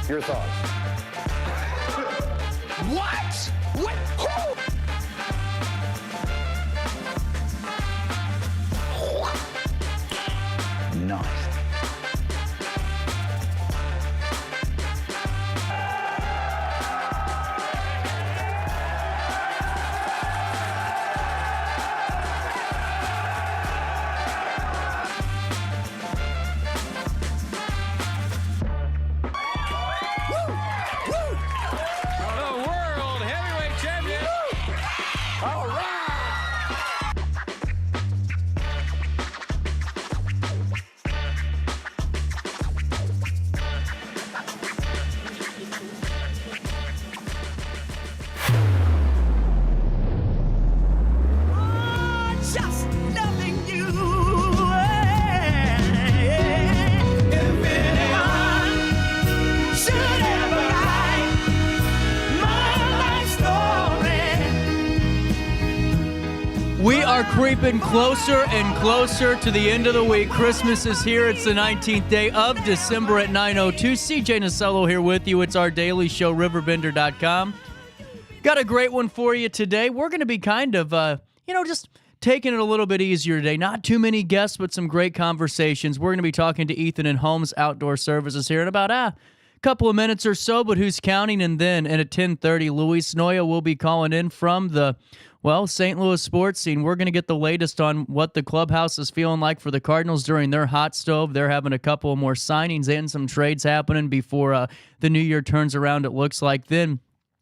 Your thoughts? What? What? Who? Nice. We are creeping closer and closer to the end of the week. Christmas is here. It's the 19th day of December at 9:02. CJ Nasello here with you. It's our daily show, RiverBender.com. Got a great one for you today. We're going to be kind of, just taking it a little bit easier today. Not too many guests, but some great conversations. We're going to be talking to Ethan and Holmes Outdoor Services here in about a couple of minutes or so, but who's counting? And then at 10:30, Luis Nolla will be calling in from the St. Louis sports scene. We're going to get the latest on what the clubhouse is feeling like for the Cardinals during their hot stove. They're having a couple more signings and some trades happening before the new year turns around, it looks like. Then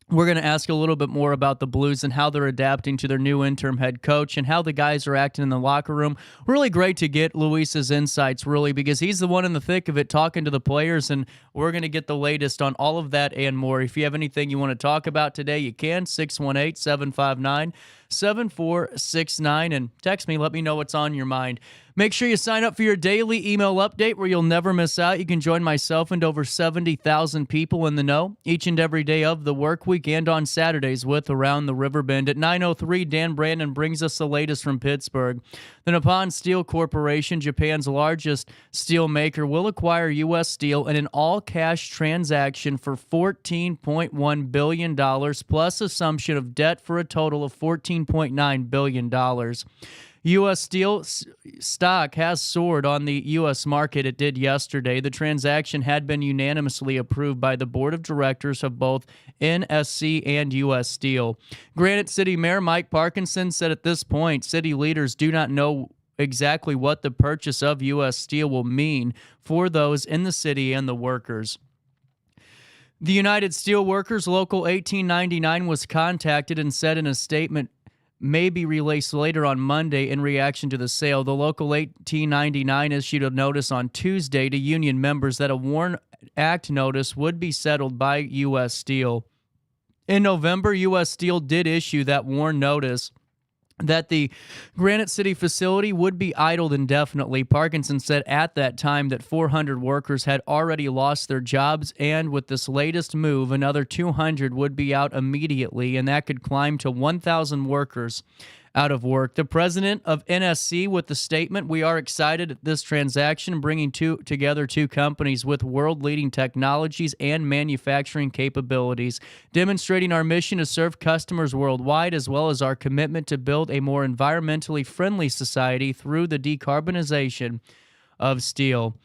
we're going to ask a little bit more about the Blues and how they're adapting to their new interim head coach and how the guys are acting in the locker room. Really great to get Luis's insights, really, because he's the one in the thick of it talking to the players, and we're going to get the latest on all of that and more. If you have anything you want to talk about today, you can, 618-759-7469, and text me, let me know what's on your mind. Make sure you sign up for your daily email update where you'll never miss out. You can join myself and over 70,000 people in the know each and every day of the work week and on Saturdays with Around the Riverbend. At 9:03, Dan Brandon brings us the latest from Pittsburgh. The Nippon Steel Corporation, Japan's largest steel maker, will acquire U.S. Steel in an all-cash transaction for $14.1 billion plus assumption of debt for a total of $14.9 billion. U.S. Steel stock has soared on the U.S. market. It did yesterday. The transaction had been unanimously approved by the board of directors of both NSC and U.S. Steel. Granite City Mayor Mike Parkinson said at this point, city leaders do not know exactly what the purchase of U.S. Steel will mean for those in the city and the workers. The United Steelworkers Local 1899 was contacted and said in a statement may be released later on Monday in reaction to the sale. The Local 1899 issued a notice on Tuesday to union members that a WARN Act notice would be settled by U.S. Steel. In November, U.S. Steel did issue that WARN notice that the Granite City facility would be idled indefinitely. Parkinson said at that time that 400 workers had already lost their jobs, and with this latest move, another 200 would be out immediately, and that could climb to 1,000 workers out of work. The president of NSC with the statement, "We are excited at this transaction, bringing together two companies with world-leading technologies and manufacturing capabilities, demonstrating our mission to serve customers worldwide, as well as our commitment to build a more environmentally friendly society through the decarbonization of steel."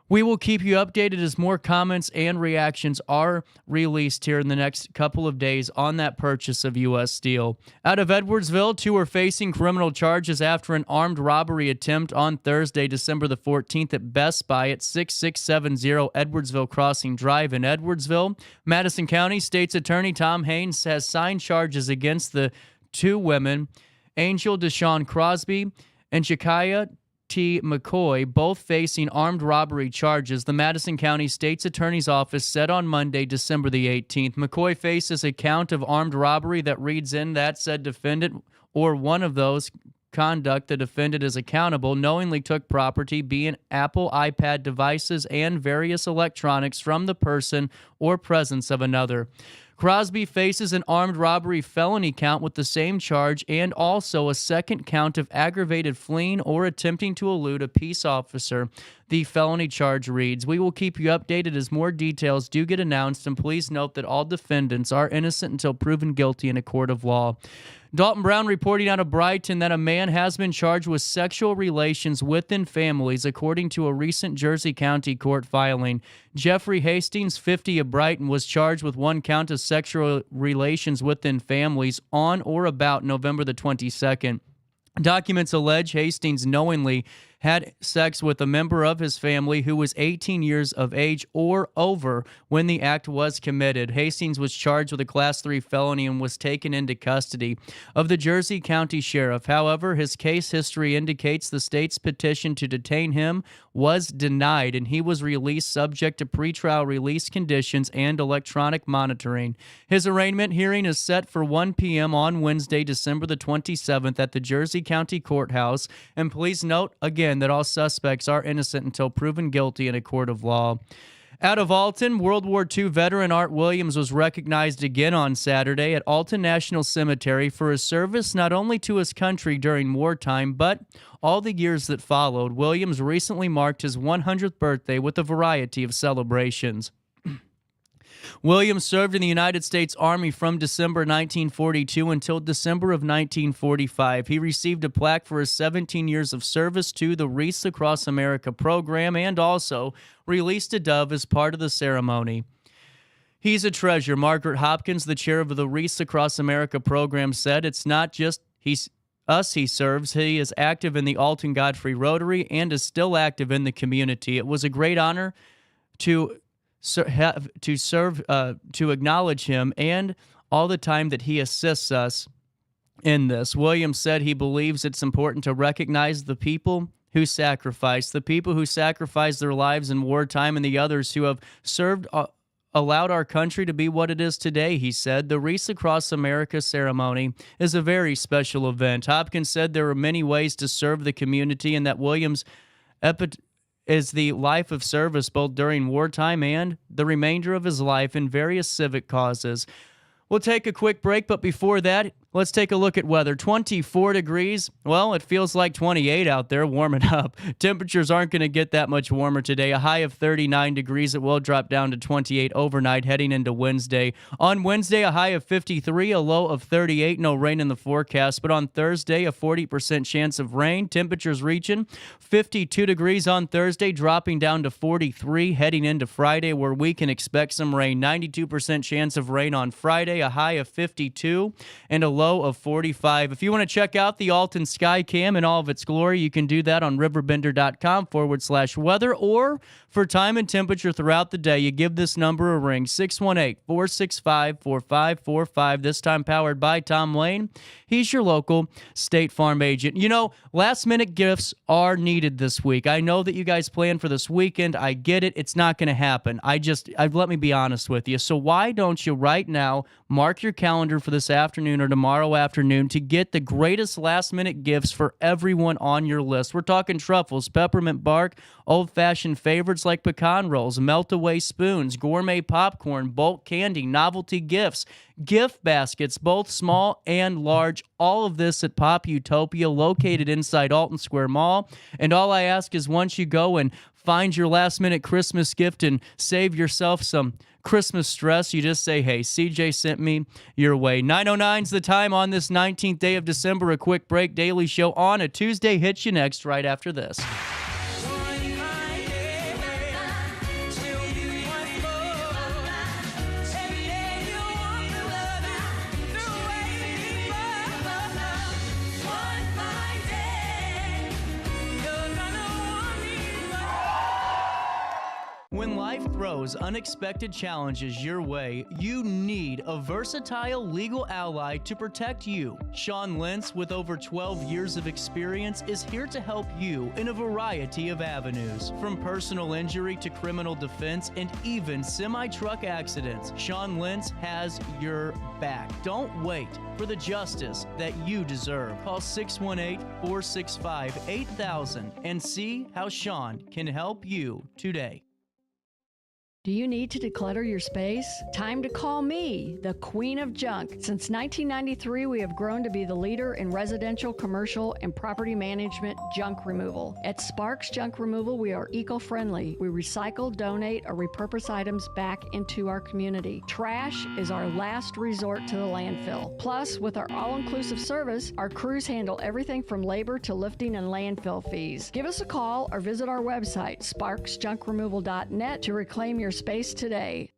We will keep you updated as more comments and reactions are released here in the next couple of days on that purchase of U.S. Steel. Out of Edwardsville, two are facing criminal charges after an armed robbery attempt on Thursday, December the 14th at Best Buy at 6670 Edwardsville Crossing Drive in Edwardsville. Madison County State's Attorney Tom Haynes has signed charges against the two women, Angel Deshawn Crosby and Shakaya T. McCoy, both facing armed robbery charges. The Madison County State's Attorney's Office said on Monday, December the 18th, McCoy faces a count of armed robbery that reads in that said defendant or one of those conduct, the defendant is accountable, knowingly took property, being Apple iPad devices and various electronics from the person or presence of another. Crosby faces an armed robbery felony count with the same charge and also a second count of aggravated fleeing or attempting to elude a peace officer. The felony charge reads, "We will keep you updated as more details do get announced, and please note that all defendants are innocent until proven guilty in a court of law." Dalton Brown reporting out of Brighton that a man has been charged with sexual relations within families, according to a recent Jersey County court filing. Jeffrey Hastings, 50, of Brighton, was charged with one count of sexual relations within families on or about November the 22nd. Documents allege Hastings knowingly had sex with a member of his family who was 18 years of age or over when the act was committed. Hastings was charged with a Class 3 felony and was taken into custody of the Jersey County Sheriff. However, his case history indicates the state's petition to detain him was denied, and he was released subject to pretrial release conditions and electronic monitoring. His arraignment hearing is set for 1 p.m. on Wednesday, December the 27th at the Jersey County Courthouse. And please note, again, that all suspects are innocent until proven guilty in a court of law. Out of Alton, World War II veteran Art Williams was recognized again on Saturday at Alton National Cemetery for his service not only to his country during wartime, but all the years that followed. Williams recently marked his 100th birthday with a variety of celebrations. Williams served in the United States Army from December 1942 until December of 1945. He received a plaque for his 17 years of service to the Wreaths Across America program and also released a dove as part of the ceremony. "He's a treasure," Margaret Hopkins, the chair of the Wreaths Across America program, said. "It's not just us he serves. He is active in the Alton Godfrey Rotary and is still active in the community. It was a great honor to acknowledge him and all the time that he assists us in this." Williams said he believes it's important to recognize the people who sacrifice their lives in wartime and the others who have served, allowed our country to be what it is today, he said. The Wreaths Across America ceremony is a very special event. Hopkins said there are many ways to serve the community and that Williams is the life of service both during wartime and the remainder of his life in various civic causes. We'll take a quick break, but before that, let's take a look at weather. 24 degrees. Well, it feels like 28 out there, warming up. Temperatures aren't going to get that much warmer today. A high of 39 degrees. It will drop down to 28 overnight heading into Wednesday. On Wednesday, a high of 53, a low of 38. No rain in the forecast. But on Thursday, a 40% chance of rain. Temperatures reaching 52 degrees on Thursday, dropping down to 43 heading into Friday, where we can expect some rain. 92% chance of rain on Friday, a high of 52, and a low of 45. If you want to check out the Alton Sky Cam in all of its glory, you can do that on RiverBender.com/weather, or for time and temperature throughout the day, you give this number a ring, 618-465-4545, this time powered by Tom Lane. He's your local State Farm agent. You know, last-minute gifts are needed this week. I know that you guys plan for this weekend. I get it. It's not going to happen. Let me be honest with you. So why don't you right now mark your calendar for this afternoon or tomorrow afternoon to get the greatest last-minute gifts for everyone on your list. We're talking truffles, peppermint bark, old-fashioned favorites like pecan rolls, melt-away spoons, gourmet popcorn, bulk candy, novelty gifts, gift baskets, both small and large. All of this at Pop Utopia, located inside Alton Square Mall. And all I ask is once you go and find your last-minute Christmas gift and save yourself some Christmas stress, you just say, hey, CJ sent me your way. 9:09's the time on this 19th day of December. A quick break. Daily Show on a Tuesday hits you next right after this. When life throws unexpected challenges your way, you need a versatile legal ally to protect you. Sean Lentz, with over 12 years of experience, is here to help you in a variety of avenues. From personal injury to criminal defense and even semi-truck accidents, Sean Lentz has your back. Don't wait for the justice that you deserve. Call 618-465-8000 and see how Sean can help you today. Do you need to declutter your space? Time to call me, the Queen of Junk. Since 1993, we have grown to be the leader in residential, commercial, and property management junk removal. At Sparks Junk Removal, we are eco-friendly. We recycle, donate, or repurpose items back into our community. Trash is our last resort to the landfill. Plus, with our all-inclusive service, our crews handle everything from labor to lifting and landfill fees. Give us a call or visit our website, sparksjunkremoval.net, to reclaim your space today.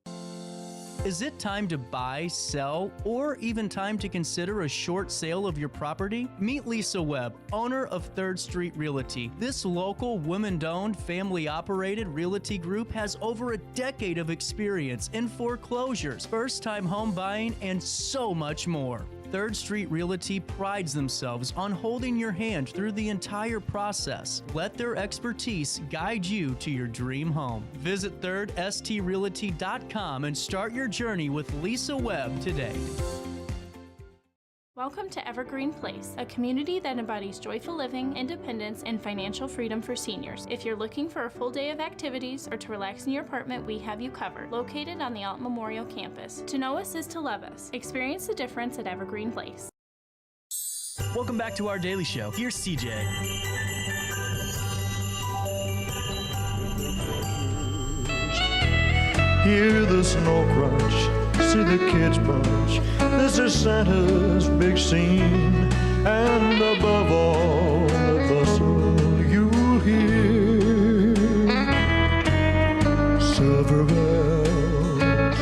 Is it time to buy, sell, or even time to consider a short sale of your property? Meet Lisa Webb, owner of 3rd Street Realty. This local, women-owned, family-operated realty group has over a decade of experience in foreclosures, first-time home buying, and so much more. 3rd Street Realty prides themselves on holding your hand through the entire process. Let their expertise guide you to your dream home. Visit 3rdstrealty.com and start your journey with Lisa Webb today. Welcome to Evergreen Place, a community that embodies joyful living, independence, and financial freedom for seniors. If you're looking for a full day of activities or to relax in your apartment, we have you covered. Located on the Alton Memorial Campus. To know us is to love us. Experience the difference at Evergreen Place. Welcome back to our daily show. Here's CJ. Hear the snow crunch, see the kids bunch. This is Santa's big scene, and above all the bustle you'll hear silver bells.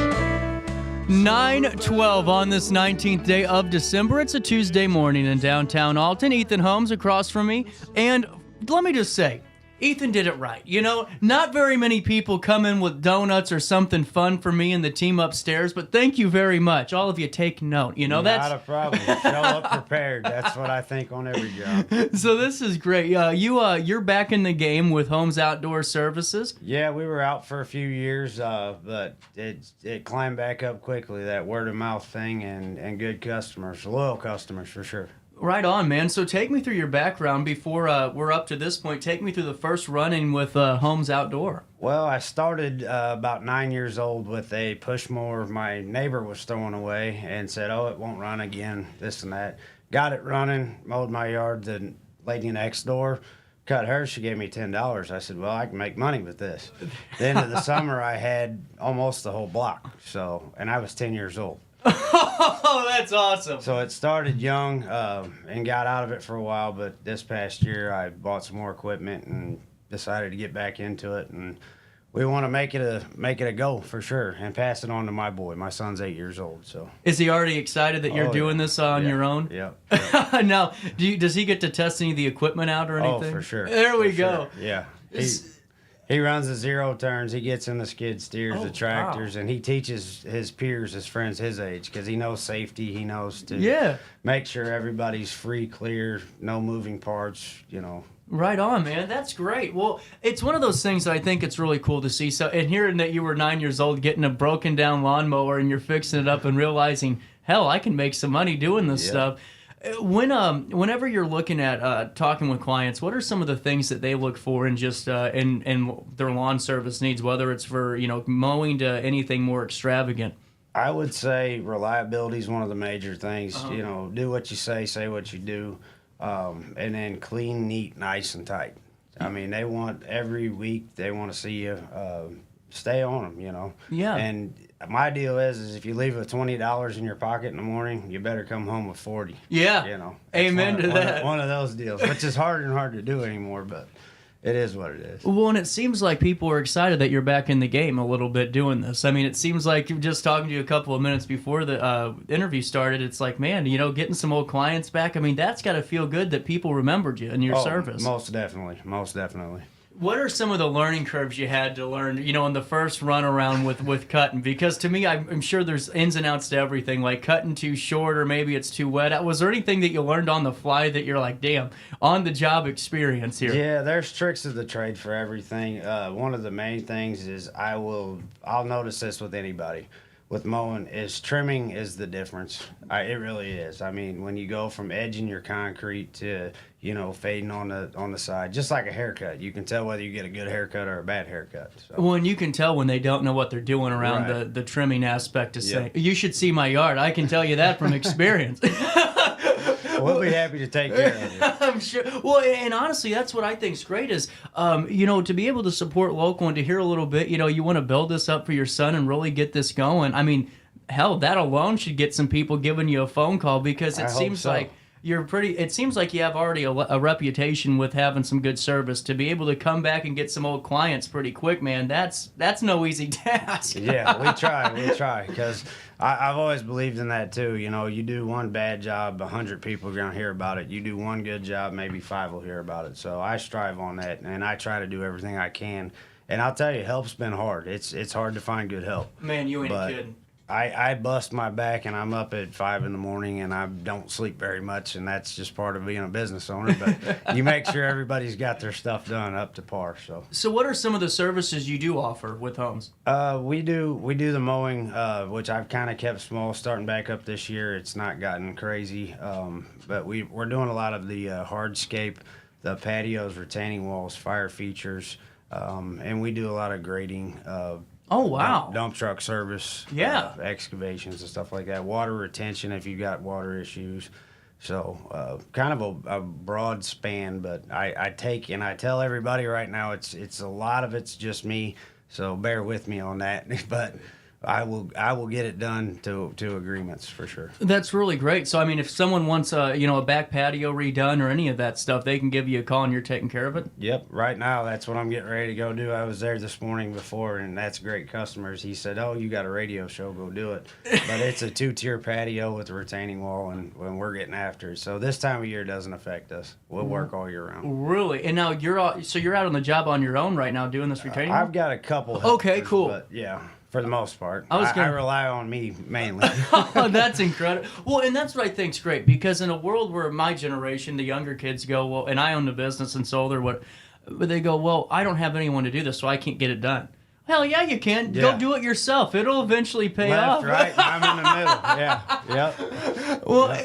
9:12 on this 19th day of December. It's a Tuesday morning in downtown Alton. Ethan Holmes across from me, and let me just say, Ethan did it right. You know, not very many people come in with donuts or something fun for me and the team upstairs, but thank you very much. All of you take note. You know, that's not a problem. Show up prepared. That's what I think on every job. So this is great. You're back in the game with Holmes Outdoor Services. Yeah, we were out for a few years, but it climbed back up quickly, that word of mouth thing, and good customers, loyal customers for sure. Right on, man. So take me through your background before we're up to this point. Take me through the first run-in with Holmes Outdoor. Well, I started about 9 years old with a push mower my neighbor was throwing away and said, oh, it won't run again, this and that. Got it running, mowed my yard. The lady next door cut hers. She gave me $10. I said, well, I can make money with this. The end of the summer, I had almost the whole block. And I was 10 years old. Oh, that's awesome. So it started young and got out of it for a while, but this past year I bought some more equipment and decided to get back into it, and we want to make it a go for sure and pass it on to my boy. My son's 8 years old. So is he already excited that you're doing this on your own? Yeah. Now, does he get to test any of the equipment out or anything? Oh, for sure. There we go. Sure. Yeah. He runs the zero turns. He gets in the skid steers, the tractors, and he teaches his peers, his friends his age, because he knows safety. He knows to make sure everybody's free, clear, no moving parts, you know. Right on, man. That's great. Well, it's one of those things that I think it's really cool to see. So, and hearing that you were 9 years old getting a broken down lawnmower and you're fixing it up and realizing, hell, I can make some money doing this stuff. Whenever you're looking at talking with clients, what are some of the things that they look for in just in their lawn service needs, whether it's for mowing to anything more extravagant? I would say reliability is one of the major things. Do what you say what you do, and then clean, neat, nice, and tight. I mean, they want every week they want to see you stay on them. Yeah. And my deal is if you leave with $20 in your pocket in the morning, you better come home with 40. Yeah. Amen to that. One of those deals, which is harder and harder to do anymore, but it is what it is. Well, and it seems like people are excited that you're back in the game a little bit doing this. I mean, it seems like just talking to you a couple of minutes before the interview started, it's like, man, getting some old clients back. I mean, that's got to feel good that people remembered you and your service. Most definitely. What are some of the learning curves you had to learn, in the first run around with cutting? Because to me, I'm sure there's ins and outs to everything, like cutting too short or maybe it's too wet. Was there anything that you learned on the fly that you're like, damn, on the job experience here? Yeah, there's tricks of the trade for everything. One of the main things is I'll notice this with anybody. With mowing is trimming is the difference. It really is. I mean, when you go from edging your concrete to, fading on the side, just like a haircut, you can tell whether you get a good haircut or a bad haircut. So. Well, and you can tell when they don't know what they're doing around the trimming aspect of saying, you should see my yard. I can tell you that from experience. We'll be happy to take care of you. I'm sure. Well, and honestly, that's what I think is great is, to be able to support local and to hear a little bit, you want to build this up for your son and really get this going. I mean, hell, that alone should get some people giving you a phone call because it seems like it seems like you have already a reputation with having some good service. To be able to come back and get some old clients pretty quick, man, that's no easy task. Yeah, we try, because I've always believed in that too. You do one bad job, 100 people are gonna hear about it. You do one good job, maybe 5 will hear about it. So I strive on that, and I try to do everything I can. And I'll tell you, help's been hard. It's hard to find good help. Man, you ain't kidding. I bust my back and I'm up at 5 in the morning and I don't sleep very much, and that's just part of being a business owner. But you make sure everybody's got their stuff done up to par. So what are some of the services you do offer with Holmes? We do the mowing, which I've kind of kept small. Starting back up this year, it's not gotten crazy, but we're doing a lot of the hardscape, the patios, retaining walls, fire features, and we do a lot of grading. Oh, wow. Dump truck service. Yeah. Excavations and stuff like that. Water retention if you got water issues. So kind of a broad span, but I tell everybody right now it's a lot of it's just me, so bear with me on that. But I will get it done to agreements for sure. That's really great. So I mean, if someone wants a back patio redone or any of that stuff, they can give you a call and you're taking care of it? Yep. Right now, that's what I'm getting ready to go do. I was there this morning before, and that's great customers. He said, "Oh, you got a radio show, go do it." But it's a 2-tier patio with a retaining wall, and when we're getting after it. So this time of year doesn't affect us. We'll work all year round. Really? And now you're out on the job on your own right now doing this retaining wall? I've got a couple helpers, okay, cool. But yeah. For the most part. I rely on me mainly. Oh, that's incredible. Well, and that's what I think's great, because in a world where my generation, the younger kids go, well, and I own the business and sold but they go, well, I don't have anyone to do this, so I can't get it done. Hell yeah, you can. Yeah. Go do it yourself. It'll eventually pay off. Left, right, I'm in the middle. Yeah, yep. Well,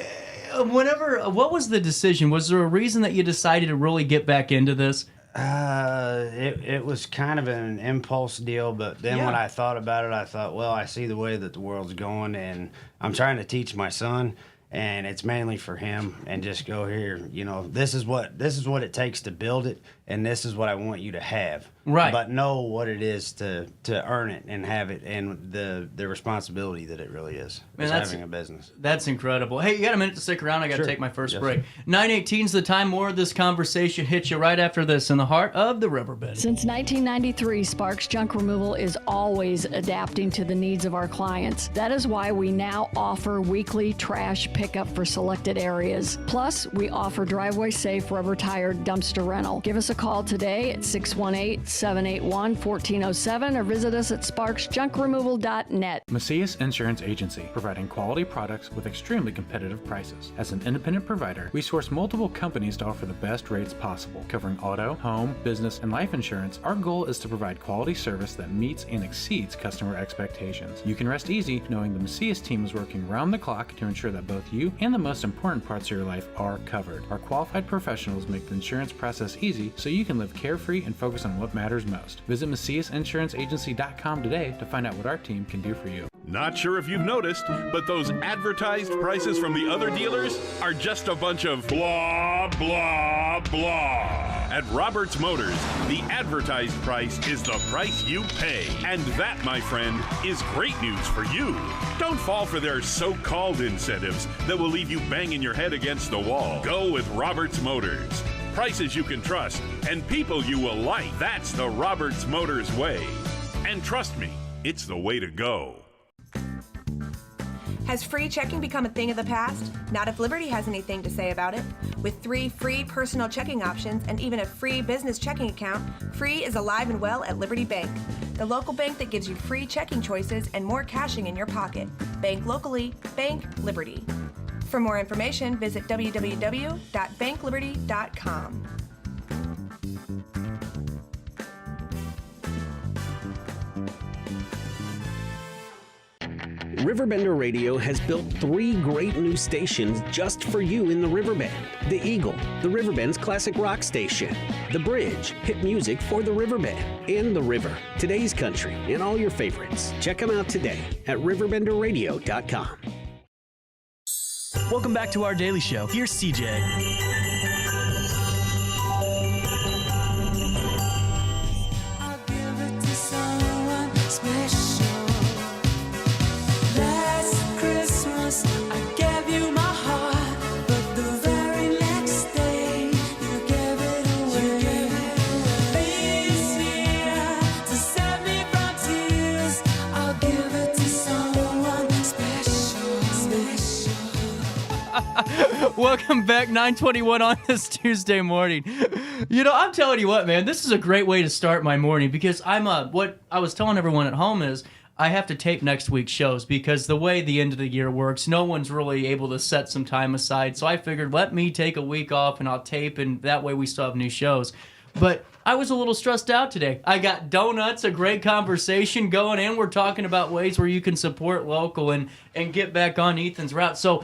what was the decision? Was there a reason that you decided to really get back into this? It was kind of an impulse deal, but then when I thought about it, I thought, well, I see the way that the world's going, and I'm trying to teach my son, and it's mainly for him, and just go here. This is what it takes to build it, and this is what I want you to have. Right. But know what it is to earn it and have it, and the responsibility that it really is. Man, having a business. That's incredible. Hey, you got a minute to stick around? I got to take my first break. Sir. 9:18's the time. More of this conversation hits you right after this in the heart of the Riverbend. Since 1993, Sparks Junk Removal is always adapting to the needs of our clients. That is why we now offer weekly trash pickup for selected areas. Plus, we offer driveway-safe rubber-tired dumpster rental. Give us a call today at 618-781-1407 or visit us at sparksjunkremoval.net. Macias Insurance Agency, providing quality products with extremely competitive prices. As an independent provider, we source multiple companies to offer the best rates possible. Covering auto, home, business, and life insurance, our goal is to provide quality service that meets and exceeds customer expectations. You can rest easy knowing the Macias team is working round the clock to ensure that both you and the most important parts of your life are covered. Our qualified professionals make the insurance process easy so you can live carefree and focus on what matters most. Visit MaciasInsuranceAgency.com today to find out what our team can do for you. Not sure if you've noticed, but those advertised prices from the other dealers are just a bunch of blah, blah, blah. At Roberts Motors, the advertised price is the price you pay. And that, my friend, is great news for you. Don't fall for their so-called incentives that will leave you banging your head against the wall. Go with Roberts Motors. Prices you can trust and people you will like. That's the Roberts Motors way. And trust me, it's the way to go. Has free checking become a thing of the past? Not if Liberty has anything to say about it. With 3 free personal checking options and even a free business checking account, free is alive and well at Liberty Bank. The local bank that gives you free checking choices and more cashing in your pocket. Bank locally, bank Liberty. For more information, visit www.bankliberty.com. Riverbender Radio has built 3 great new stations just for you in the Riverbend. The Eagle, the Riverbend's classic rock station. The Bridge, hit music for the Riverbend. And The River, today's country, and all your favorites. Check them out today at RiverBender.com. Welcome back to our daily show. Here's CJ. Welcome back, 9:21 on this Tuesday morning. You know, I'm telling you what, man, this is a great way to start my morning because what I was telling everyone at home is I have to tape next week's shows because the way the end of the year works, no one's really able to set some time aside. So I figured let me take a week off and I'll tape, and that way we still have new shows. But I was a little stressed out today. I got donuts, a great conversation going, and we're talking about ways where you can support local and get back on Ethan's route. So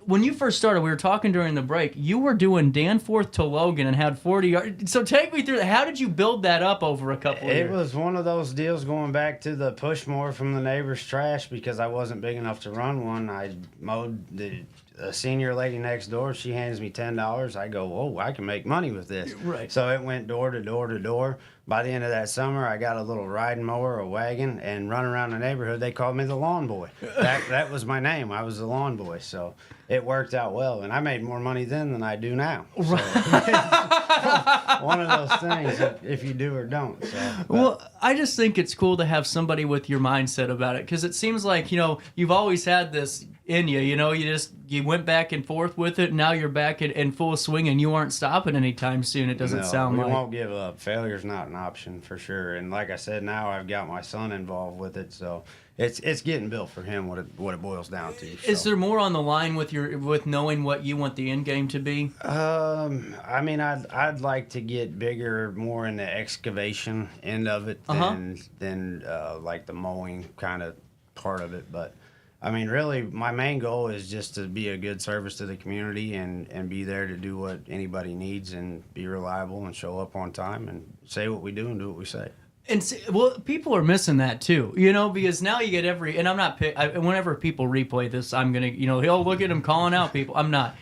when you first started, we were talking during the break, you were doing Danforth to Logan and had 40 yards. So take me through that. How did you build that up over a couple of years? It was one of those deals going back to the push more from the neighbor's trash because I wasn't big enough to run one. I mowed a senior lady next door. She hands me $10. I go, whoa, I can make money with this. Right. So it went door to door to door. By the end of that summer, I got a little riding mower, a wagon, and run around the neighborhood. They called me the lawn boy. That was my name. I was the lawn boy. So it worked out well, and I made more money then than I do now. So one of those things, if you do or don't. So, well, I just think it's cool to have somebody with your mindset about it because it seems like, you know, you've always had this in you. You know, you went back and forth with it, and now you're back in full swing, and you aren't stopping anytime soon. It doesn't sound like. We won't give up. Failure's not an option for sure. And like I said, now I've got my son involved with it, so it's getting built for him. What it boils down to. So. Is there more on the line with knowing what you want the end game to be? I mean, I'd like to get bigger, more in the excavation end of it than like the mowing kind of part of it, but. I mean, really, my main goal is just to be a good service to the community and be there to do what anybody needs and be reliable and show up on time and say what we do and do what we say. And well, people are missing that too, you know, because now you get and I'm not, whenever people replay this, I'm going to, you know, oh, look at him calling out people. I'm not.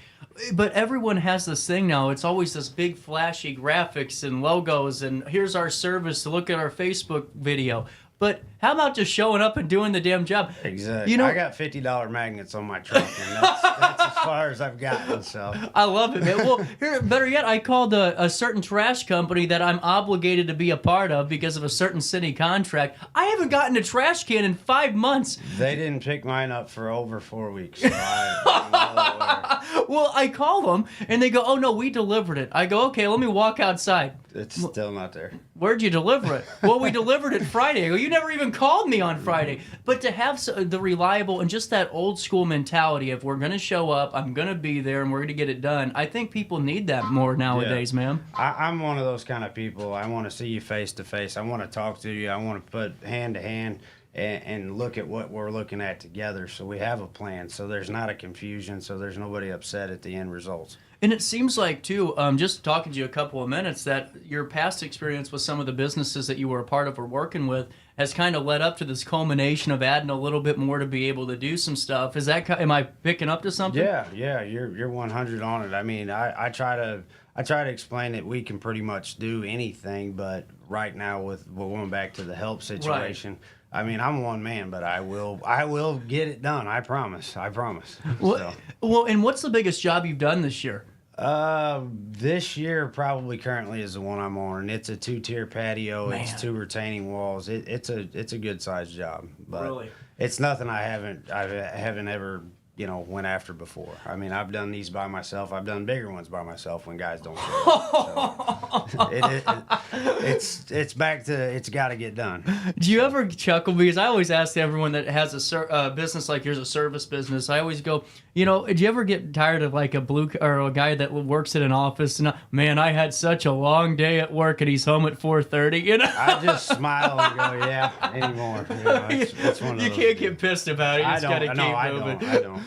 But everyone has this thing now. It's always this big flashy graphics and logos and here's our service to look at our Facebook video. But how about just showing up and doing the damn job? Exactly. You know, I got $50 magnets on my truck, and that's as far as I've gotten. So I love it, man. Well, here, better yet, I called a certain trash company that I'm obligated to be a part of because of a certain city contract. I haven't gotten a trash can in 5 months. They didn't pick mine up for over 4 weeks. So I'm well aware. Well, I call them, and they go, oh, no, we delivered it. I go, okay, let me walk outside. It's still not there. Where'd you deliver it? Well, we delivered it Friday. I go, you never even called me on Friday. But to have the reliable and just that old school mentality of we're going to show up, I'm going to be there, and we're going to get it done, I think people need that more nowadays, man. I'm one of those kind of people. I want to see you face to face. I want to talk to you. I want to put hand to hand and look at what we're looking at together so we have a plan, so there's not a confusion, so there's nobody upset at the end results. And it seems like, too, just talking to you a couple of minutes, that your past experience with some of the businesses that you were a part of or working with has kind of led up to this culmination of adding a little bit more to be able to do some stuff. Is that, am I picking up to something? Yeah, you're 100 on it. I mean, I try to explain that we can pretty much do anything, but right now we're going back to the help situation. Right. I mean, I'm one man, but I will get it done. I promise. Well, and what's the biggest job you've done this year? This year probably currently is the one I'm on, and it's a 2-tier patio. Man. It's 2 retaining walls. It's a good sized job, but Really? it's nothing I haven't ever went after before. I mean, I've done these by myself. I've done bigger ones by myself when guys don't show up. So it's back to it's got to get done. Do you ever chuckle? Because I always ask everyone that has a business like yours, a service business, I always go, do you ever get tired of like a guy that works at an office and, man, I had such a long day at work and he's home at 4:30, I just smile and go, yeah, anymore. It's one of you those can't deals. get pissed about it. You just got to keep moving. I don't.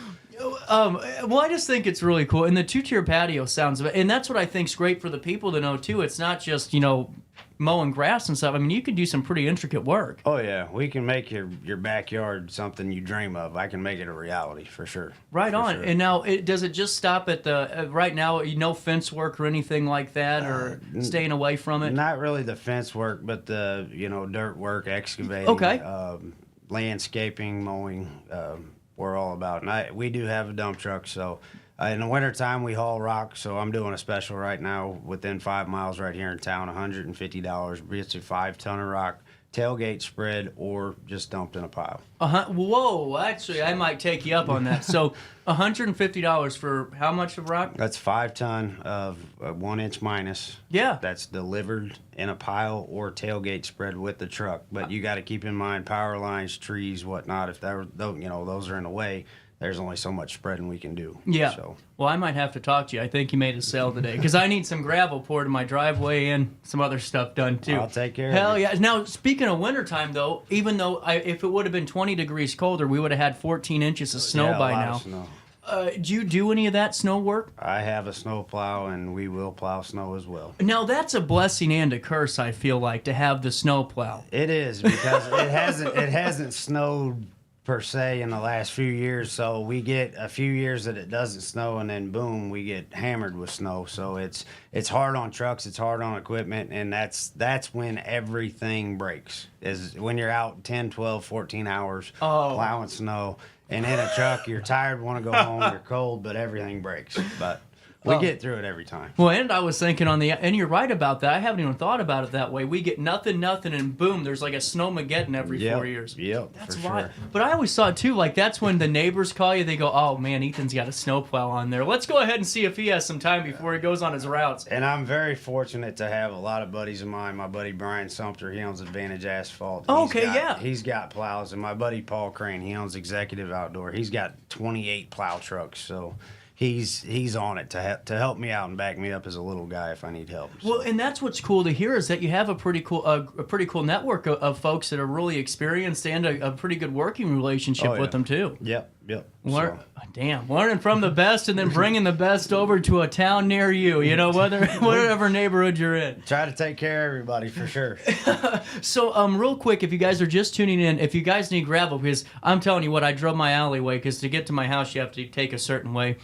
Well, I just think it's really cool. And the 2-tier patio sounds, and that's what I think's great for the people to know too. It's not just, mowing grass and stuff. I mean, you can do some pretty intricate work. Oh yeah, we can make your backyard something you dream of. I can make it a reality for sure. Right for on. sure. And now, does it just stop at the right now? No fence work or anything like that, or staying away from it? Not really the fence work, but the dirt work, excavating, Okay. Landscaping, mowing. We're all about. And we do have a dump truck, so in the wintertime we haul rock. So I'm doing a special right now within 5 miles right here in town, $150. It's a 5-ton of rock, tailgate spread, or just dumped in a pile. Whoa! Actually, I might take you up on that. So, $150 for how much of rock? That's 5 ton of 1 inch minus. Yeah. That's delivered in a pile or tailgate spread with the truck. But you got to keep in mind power lines, trees, whatnot. If those are in the way, there's only so much spreading we can do. Yeah. So. Well, I might have to talk to you. I think you made a sale today because I need some gravel poured in my driveway and some other stuff done too. I'll take care Hell of it. yeah. Now, speaking of wintertime, though, even though if it would have been 20 degrees colder, we would have had 14 inches of snow Yeah, a by lot now. of snow. Do you do any of that snow work? I have a snow plow, and we will plow snow as well. Now, that's a blessing and a curse, I feel like, to have the snow plow. It is, because it hasn't snowed per se in the last few years, so we get a few years that it doesn't snow, and then boom, we get hammered with snow. So it's hard on trucks, it's hard on equipment, and that's when everything breaks, is when you're out 10, 12, 14 hours plowing snow, and in a truck you're tired, want to go home, you're cold, but everything breaks. But we get through it every time. Well, and I was thinking and you're right about that. I haven't even thought about it that way. We get nothing, and boom, there's like a snowmageddon every 4 years. Yep, That's for right. sure. But I always thought too, like that's when the neighbors call you. They go, "Oh man, Ethan's got a snowplow on there. Let's go ahead and see if he has some time before he goes on his routes." And I'm very fortunate to have a lot of buddies of mine. My buddy Brian Sumter, he owns Advantage Asphalt. He's got plows, and my buddy Paul Crane, he owns Executive Outdoor. He's got 28 plow trucks, so he's on it to help me out and back me up as a little guy if I need help. So. Well, and that's what's cool to hear is that you have a pretty cool network of folks that are really experienced and a pretty good working relationship with them too. Yep. Learning from the best and then bringing the best over to a town near you. Whatever neighborhood you're in. Try to take care of everybody for sure. So, real quick, if you guys are just tuning in, if you guys need gravel, because I'm telling you what, I drove my alleyway because to get to my house you have to take a certain way.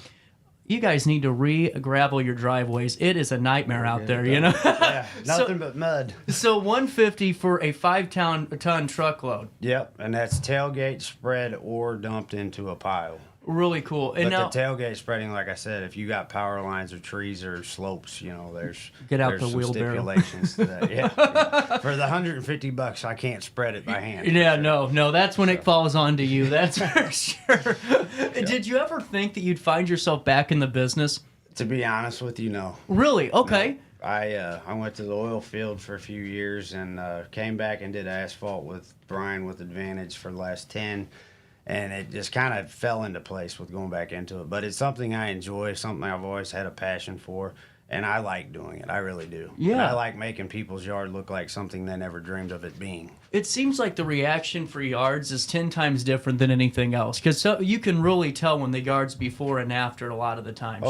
You guys need to re-gravel your driveways. It is a nightmare out there, Yeah, nothing but mud. So $150 for a 5-ton truckload. Yep, and that's tailgate spread or dumped into a pile. Really cool. And But now, the tailgate spreading, like I said, if you got power lines or trees or slopes, there's Get out there's the some wheelbarrow. stipulations to that. Yeah. For the $150, I can't spread it by hand. Yeah, no, that's when it falls onto you. That's for sure. Did you ever think that you'd find yourself back in the business? To be honest with you, no. Really? Okay. No. I went to the oil field for a few years and came back and did asphalt with Brian with Advantage for the last 10. And it just kind of fell into place with going back into it. But it's something I enjoy, something I've always had a passion for, and I like doing it. I really do. Yeah. And I like making people's yard look like something they never dreamed of it being. It seems like the reaction for yards is 10 times different than anything else. Because you can really tell when the yard's before and after a lot of the times,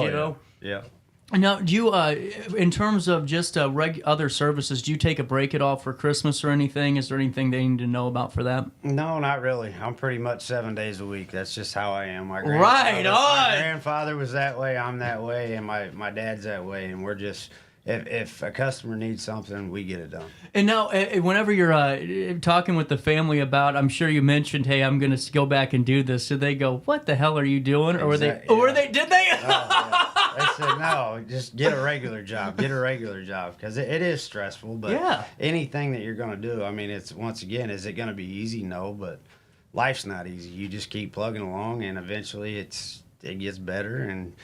Yeah. Now, do you, in terms of just other services, do you take a break at all for Christmas or anything? Is there anything they need to know about for that? No, not really. I'm pretty much 7 days a week. That's just how I am. My grandfather was that way, I'm that way, and my dad's that way. And we're just, if a customer needs something, we get it done. And now, whenever you're talking with the family about, I'm sure you mentioned, hey, I'm going to go back and do this. So they go, what the hell are you doing? Or did they? Oh, yeah. They said, no, just get a regular job. Get a regular job. Because it is stressful. But anything that you're going to do, I mean, it's once again, is it going to be easy? No, but life's not easy. You just keep plugging along, and eventually it gets better, and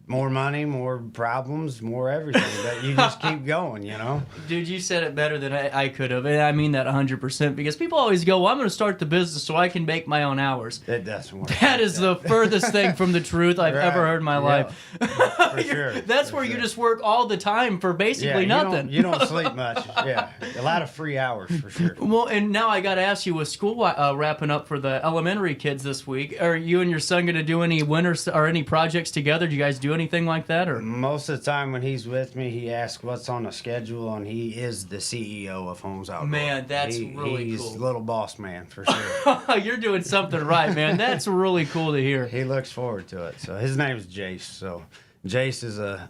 more money, more problems, more everything. But you just keep going, you know? Dude, you said it better than I could have. And I mean that 100%, because people always go, well, I'm going to start the business so I can make my own hours. It doesn't work. That is the furthest thing from the truth I've ever heard in my life. For sure. That's where you just work all the time for basically nothing. You don't sleep much. Yeah. A lot of free hours, for sure. Well, and now I got to ask you, with school wrapping up for the elementary kids this week, are you and your son going to do any winter or any projects together? Do you guys do anything like that? Or most of the time when he's with me, he asks what's on the schedule, and he is the CEO of Holmes Outdoor. Man, that's really he's cool. He's little boss man, for sure. You're doing something right, man. That's really cool to hear. He looks forward to it. So his name's Jace. So Jace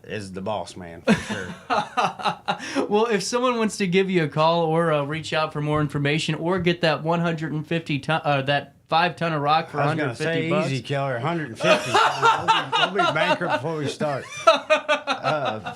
is the boss man, for sure. Well, if someone wants to give you a call or reach out for more information or get that 150 ton, that 5 ton of rock for $150. I was going to say, easy, Keller, 150. We'll be bankrupt before we start.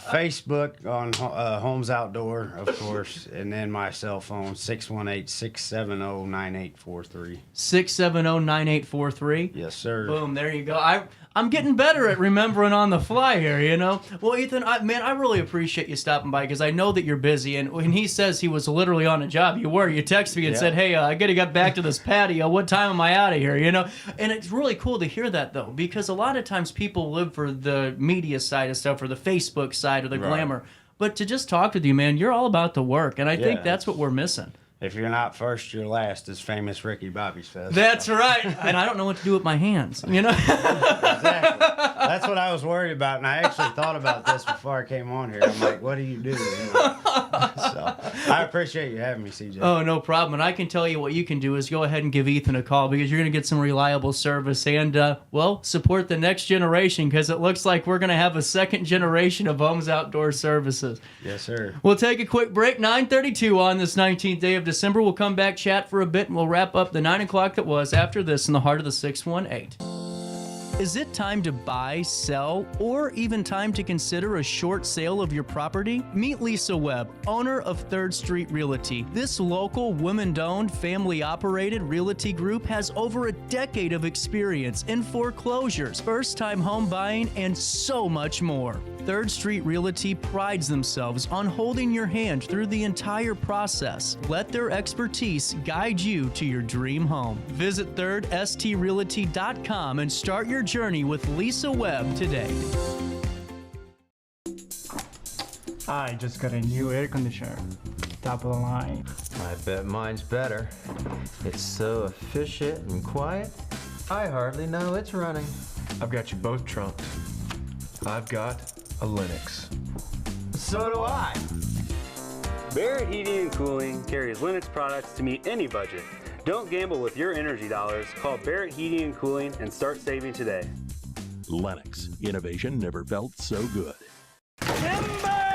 Facebook on Holmes Outdoor, of course, and then my cell phone, 618-670-9843. 670-9843? Yes, sir. Boom, there you go. I'm getting better at remembering on the fly here, you know? Well, Ethan, I really appreciate you stopping by, because I know that you're busy, and when he says he was literally on a job, you were. You texted me and said, hey, I got to get back to this patio. What time am I out of here, you know? And it's really cool to hear that, though, because a lot of times people live for the media side of stuff or the Facebook side or the glamour. But to just talk with you, man, you're all about the work, and I think that's what we're missing. If you're not first, you're last, as famous Ricky Bobby says. That's right. And I don't know what to do with my hands, you know? Exactly. That's what I was worried about, and I actually thought about this before I came on here. I'm like, what do you do? You know? So I appreciate you having me, CJ. Oh, no problem. And I can tell you what you can do is go ahead and give Ethan a call, because you're going to get some reliable service and, support the next generation, because it looks like we're going to have a second generation of Holmes Outdoor Services. Yes, sir. We'll take a quick break. 9:32 on this 19th day of December. We'll come back, chat for a bit, and we'll wrap up the 9 o'clock that was after this in the heart of the 618. Is it time to buy, sell, or even time to consider a short sale of your property? Meet Lisa Webb, owner of 3rd Street Realty. This local, women-owned, family-operated realty group has over a decade of experience in foreclosures, first-time home buying, and so much more. 3rd Street Realty prides themselves on holding your hand through the entire process. Let their expertise guide you to your dream home. Visit 3rdstrealty.com and start your journey with Lisa Webb today. I just got a new air conditioner. Top of the line. I bet mine's better. It's so efficient and quiet, I hardly know it's running. I've got you both trunked. I've got a Linux. So do I. Barrett Heating and Cooling carries Linux products to meet any budget. Don't gamble with your energy dollars. Call Barrett Heating and Cooling and start saving today. Lennox. Innovation never felt so good.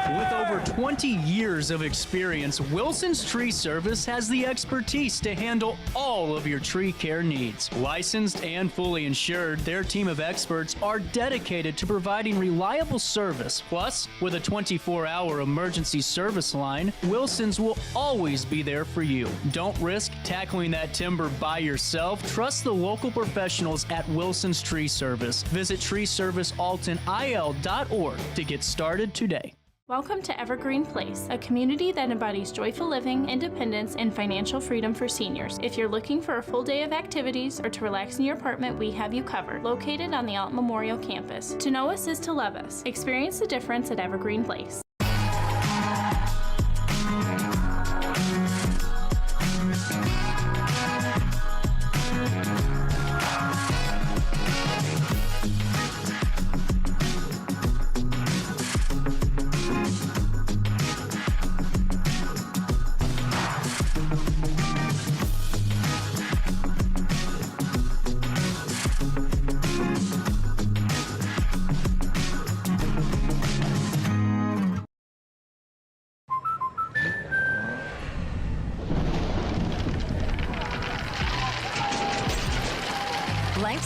With over 20 years of experience, Wilson's Tree Service has the expertise to handle all of your tree care needs. Licensed and fully insured, their team of experts are dedicated to providing reliable service. Plus, with a 24-hour emergency service line, Wilson's will always be there for you. Don't risk tackling that timber by yourself. Trust the local professionals at Wilson's Tree Service. Visit treeservicealtonil.org to get started today. Welcome to Evergreen Place, a community that embodies joyful living, independence, and financial freedom for seniors. If you're looking for a full day of activities or to relax in your apartment, we have you covered. Located on the Alton Memorial Campus. To know us is to love us. Experience the difference at Evergreen Place.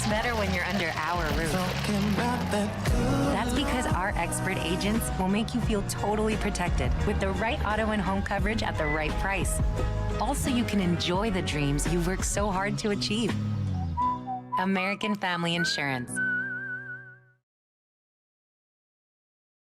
looks better when you're under our roof. That's because our expert agents will make you feel totally protected with the right auto and home coverage at the right price. Also, you can enjoy the dreams you worked so hard to achieve. American Family Insurance.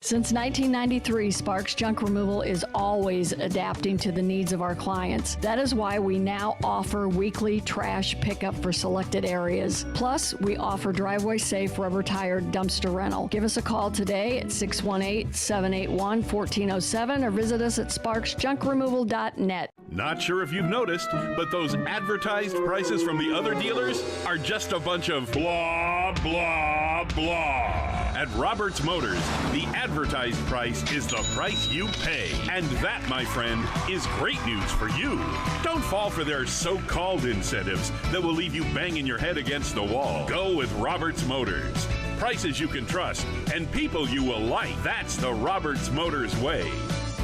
Since 1993, Sparks Junk Removal is always adapting to the needs of our clients. That is why we now offer weekly trash pickup for selected areas. Plus, we offer driveway-safe rubber-tired dumpster rental. Give us a call today at 618-781-1407 or visit us at sparksjunkremoval.net. Not sure if you've noticed, but those advertised prices from the other dealers are just a bunch of blah, blah, blah. At Roberts Motors, the advertised price is the price you pay. And that, my friend, is great news for you. Don't fall for their so-called incentives that will leave you banging your head against the wall. Go with Roberts Motors. Prices you can trust and people you will like. That's the Roberts Motors way.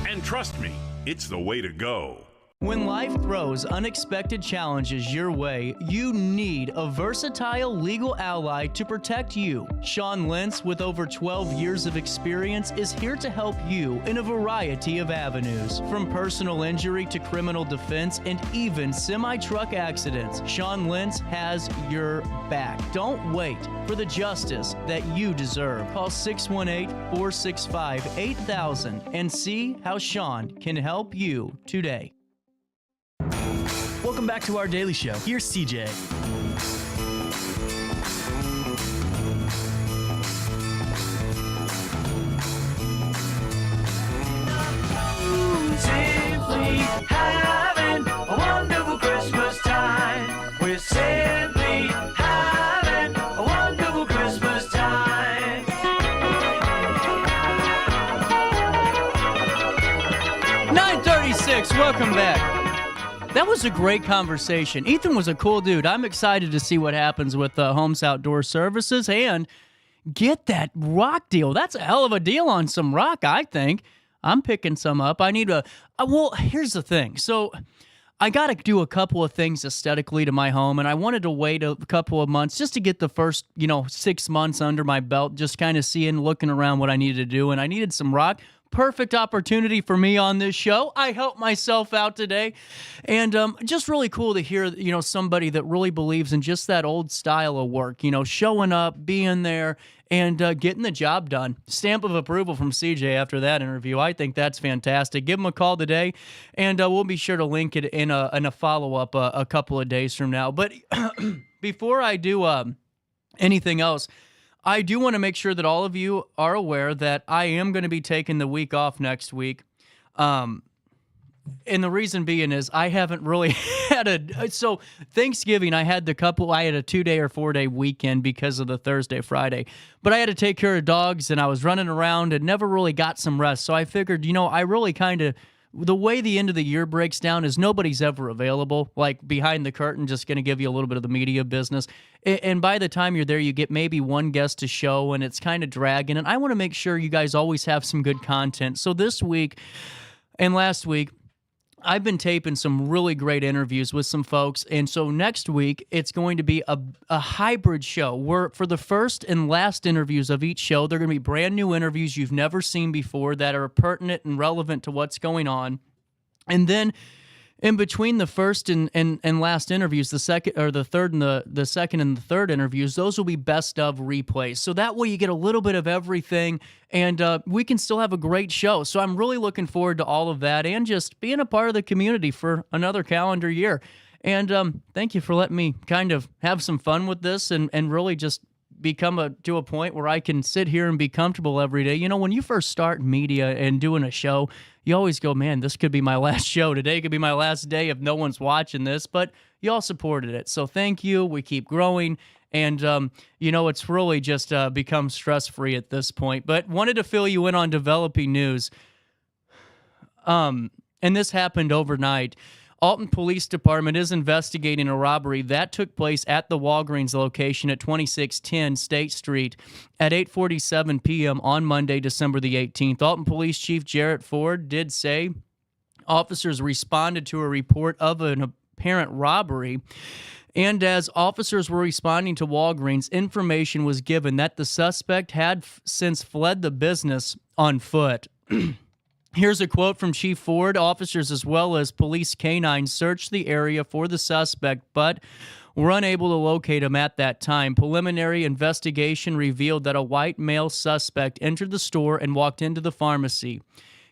And trust me, it's the way to go. When life throws unexpected challenges your way, you need a versatile legal ally to protect you. Sean Lentz, with over 12 years of experience, is here to help you in a variety of avenues. From personal injury to criminal defense and even semi-truck accidents, Sean Lentz has your back. Don't wait for the justice that you deserve. Call 618-465-8000 and see how Sean can help you today. Welcome back to our daily show. Here's CJ. Simply having a wonderful Christmas time. We're simply having a wonderful Christmas time. 9:36. Welcome back. That was a great conversation. Ethan was a cool dude. I'm excited to see what happens with Holmes Outdoor Services and get that rock deal. That's a hell of a deal on some rock, I think. I'm picking some up. I need well, here's the thing. So I got to do a couple of things aesthetically to my home, and I wanted to wait a couple of months just to get the first, 6 months under my belt, just kind of looking around what I needed to do, and I needed some rock. Perfect opportunity for me on this show. I helped myself out today, and just really cool to hear, somebody that really believes in just that old style of work, showing up, being there, and getting the job done. Stamp of approval from CJ after that interview. I think that's fantastic. Give him a call today, and we'll be sure to link it in a follow-up a couple of days from now. But before I do anything else, I do want to make sure that all of you are aware that I am going to be taking the week off next week. And the reason being is I haven't really had so Thanksgiving, I had a 2-day or 4-day weekend because of the Thursday, Friday. But I had to take care of dogs and I was running around and never really got some rest. So I figured, I really the way the end of the year breaks down is nobody's ever available, like behind the curtain, just going to give you a little bit of the media business. And by the time you're there, you get maybe one guest to show, and it's kind of dragging. And I want to make sure you guys always have some good content. So this week and last week, I've been taping some really great interviews with some folks, and so next week, it's going to be a hybrid show where for the first and last interviews of each show, they're going to be brand new interviews you've never seen before that are pertinent and relevant to what's going on. And then in between the first and last interviews, the second and the second and the third interviews, those will be best of replays. So that way you get a little bit of everything, and we can still have a great show. So I'm really looking forward to all of that and just being a part of the community for another calendar year. And thank you for letting me kind of have some fun with this and really just become to a point where I can sit here and be comfortable every day. When you first start media and doing a show, you always go, man, this could be my last show. Today could be my last day if no one's watching this, but you all supported it. So thank you. We keep growing. And, it's really just become stress-free at this point. But wanted to fill you in on developing news. And this happened overnight. Alton Police Department is investigating a robbery that took place at the Walgreens location at 2610 State Street at 8:47 p.m. on Monday, December the 18th. Alton Police Chief Jarrett Ford did say officers responded to a report of an apparent robbery, And as officers were responding to Walgreens, information was given that the suspect had since fled the business on foot. Here's a quote from Chief Ford. Officers as well as police canines searched the area for the suspect, but were unable to locate him at that time. Preliminary investigation revealed that a white male suspect entered the store and walked into the pharmacy.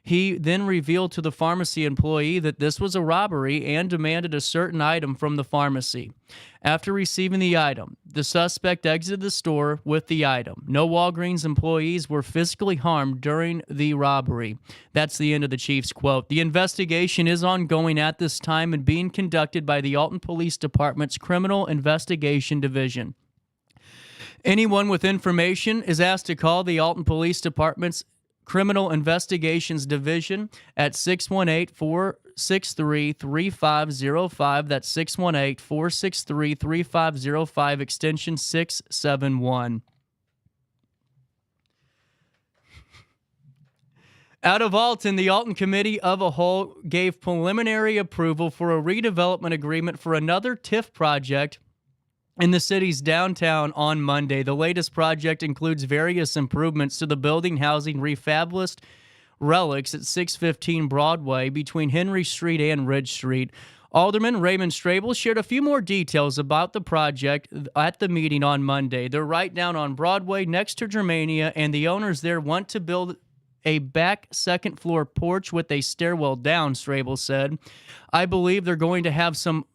He then revealed to the pharmacy employee that this was a robbery and demanded a certain item from the pharmacy. After receiving the item, the suspect exited the store with the item. No Walgreens employees were physically harmed during the robbery. That's the end of the chief's quote. The investigation is ongoing at this time and being conducted by the Alton Police Department's Criminal Investigation Division. Anyone with information is asked to call the Alton Police Department's Criminal Investigations Division at 618-463-3505. That's 618-463-3505, extension 671. Out of Alton, the Alton Committee of a Whole gave preliminary approval for a redevelopment agreement for another TIF project in the city's downtown on Monday. The latest project includes various improvements to the building housing refurbished relics at 615 Broadway between Henry Street and Ridge Street. Alderman Raymond Strable shared a few more details about the project at the meeting on Monday. They're right down on Broadway next to Germania, and the owners there want to build a back second floor porch with a stairwell down, Strable said. I believe they're going to have some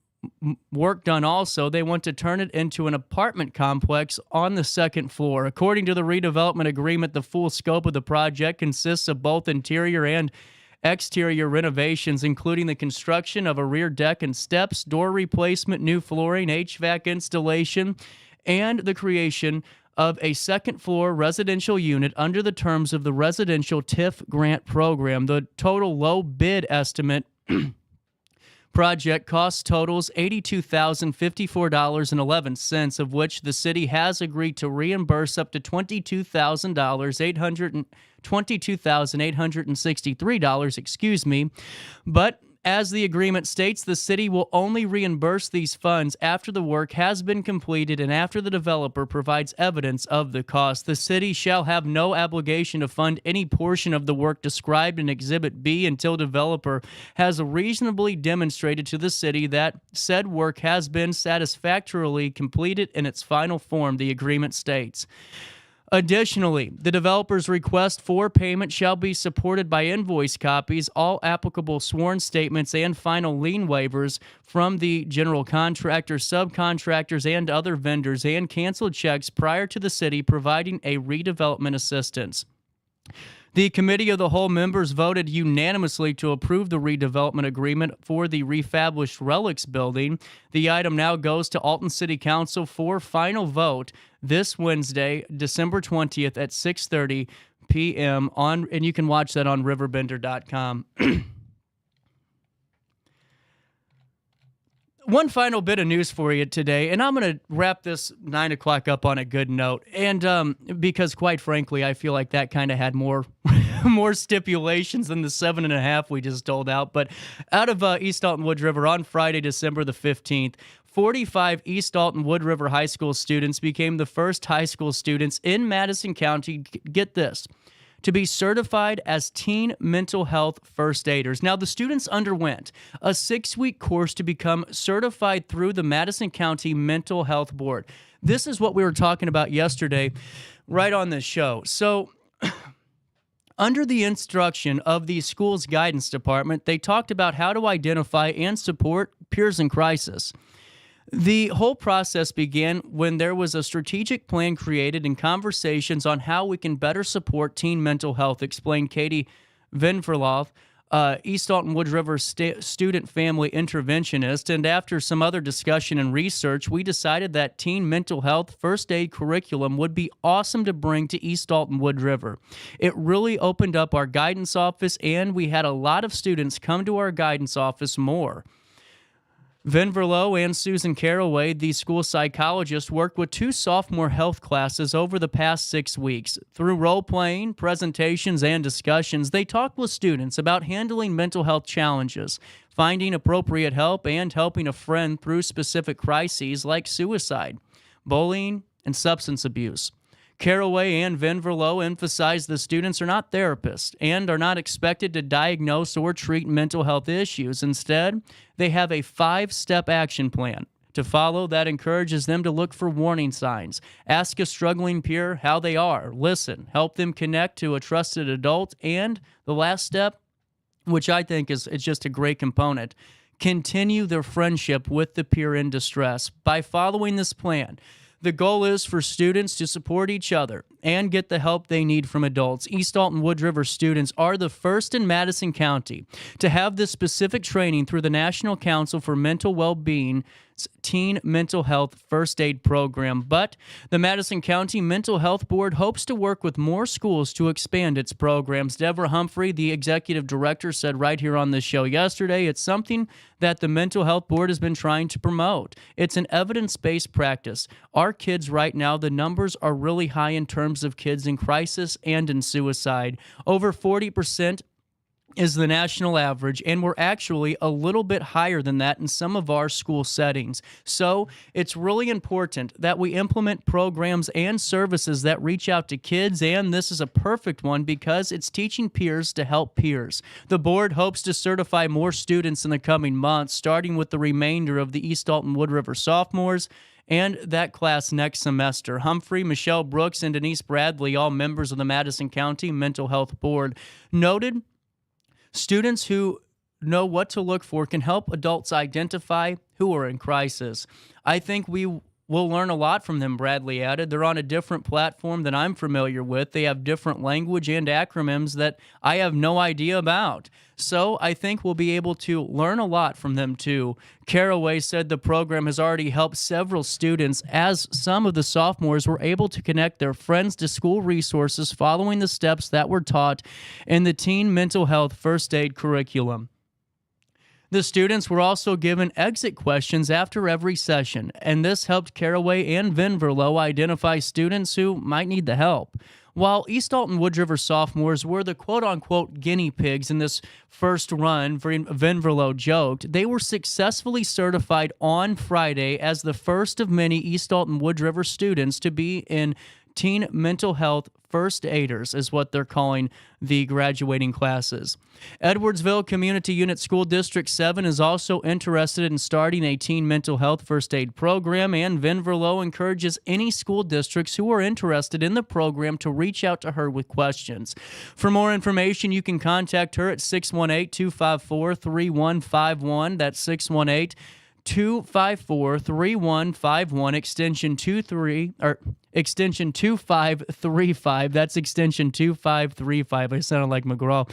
work done also. They want to turn it into an apartment complex on the second floor. According to the redevelopment agreement, the full scope of the project consists of both interior and exterior renovations, including the construction of a rear deck and steps, door replacement, new flooring, HVAC installation, and the creation of a second-floor residential unit under the terms of the Residential TIF Grant Program. The total low bid estimate project cost totals $82,054.11, of which the city has agreed to reimburse up to $22,863, but as the agreement states, the city will only reimburse these funds after the work has been completed and after the developer provides evidence of the cost. The city shall have no obligation to fund any portion of the work described in Exhibit B until developer has reasonably demonstrated to the city that said work has been satisfactorily completed in its final form, the agreement states. Additionally, the developer's request for payment shall be supported by invoice copies, all applicable sworn statements, and final lien waivers from the general contractor, subcontractors, and other vendors, and canceled checks prior to the city providing a redevelopment assistance. The Committee of the Whole members voted unanimously to approve the redevelopment agreement for the refurbished Relics building. The item now goes to Alton City Council for final vote this Wednesday, December 20th at 6:30 p.m. and you can watch that on RiverBender.com. One final bit of news for you today, and I'm going to wrap this 9 o'clock up on a good note. And because, quite frankly, I feel like that kind of had more more stipulations than the 7.5 we just told out. But out of East Alton Wood River on Friday, December the 15th, 45 East Alton Wood River High School students became the first high school students in Madison County, get this, to be certified as teen mental health first aiders. Now, the students underwent a 6-week course to become certified through the Madison County Mental Health Board. This is what we were talking about yesterday right on this show. So, under the instruction of the school's guidance department, they talked about how to identify and support peers in crisis. The whole process began when there was a strategic plan created and conversations on how we can better support teen mental health, explained Katie Venverloff, East Alton Wood River student family interventionist. And after some other discussion and research, we decided that teen mental health first aid curriculum would be awesome to bring to East Alton Wood River. It really opened up our guidance office, and we had a lot of students come to our guidance office more. Vin Verlo and Susan Caraway, the school psychologist, worked with 2 sophomore health classes over the past 6 weeks. Through role-playing, presentations, and discussions, they talked with students about handling mental health challenges, finding appropriate help, and helping a friend through specific crises like suicide, bullying, and substance abuse. Caraway and Vin Verlo emphasized the students are not therapists and are not expected to diagnose or treat mental health issues. Instead, they have a 5-step action plan to follow that encourages them to look for warning signs, ask a struggling peer how they are, listen, help them connect to a trusted adult, and the last step, which I think is just a great component, continue their friendship with the peer in distress. By following this plan, the goal is for students to support each other and get the help they need from adults. East Alton Wood River students are the first in Madison County to have this specific training through the National Council for Mental Well-Being Teen Mental Health First Aid Program. But the Madison County Mental Health Board hopes to work with more schools to expand its programs. Deborah Humphrey, the executive director, said right here on this show yesterday, it's something that the Mental Health Board has been trying to promote. It's an evidence-based practice. Our kids right now, the numbers are really high in terms of kids in crisis and in suicide. Over 40% is the national average, and we're actually a little bit higher than that in some of our school settings. So it's really important that we implement programs and services that reach out to kids, and this is a perfect one because it's teaching peers to help peers. The board hopes to certify more students in the coming months, starting with the remainder of the East Alton Wood River sophomores and that class next semester. Humphrey, Michelle Brooks, and Denise Bradley, all members of the Madison County Mental Health Board, noted students who know what to look for can help adults identify who are in crisis. I think we will learn a lot from them, Bradley added. They're on a different platform than I'm familiar with. They have different language and acronyms that I have no idea about. So I think we'll be able to learn a lot from them too. Caraway said the program has already helped several students as some of the sophomores were able to connect their friends to school resources following the steps that were taught in the Teen Mental Health First Aid curriculum. The students were also given exit questions after every session, and this helped Caraway and Vin Verlo identify students who might need the help. While East Alton Wood River sophomores were the quote-unquote guinea pigs in this first run, Vin Verlo joked, they were successfully certified on Friday as the first of many East Alton Wood River students to be in Teen Mental Health First Aiders is what they're calling the graduating classes. Edwardsville Community Unit School District 7 is also interested in starting a teen mental health first aid program, and Vin Verlo encourages any school districts who are interested in the program to reach out to her with questions. For more information, you can contact her at 618-254-3151. That's 618-254-3151, extension 2535. That's extension 2535. I sounded like McGraw.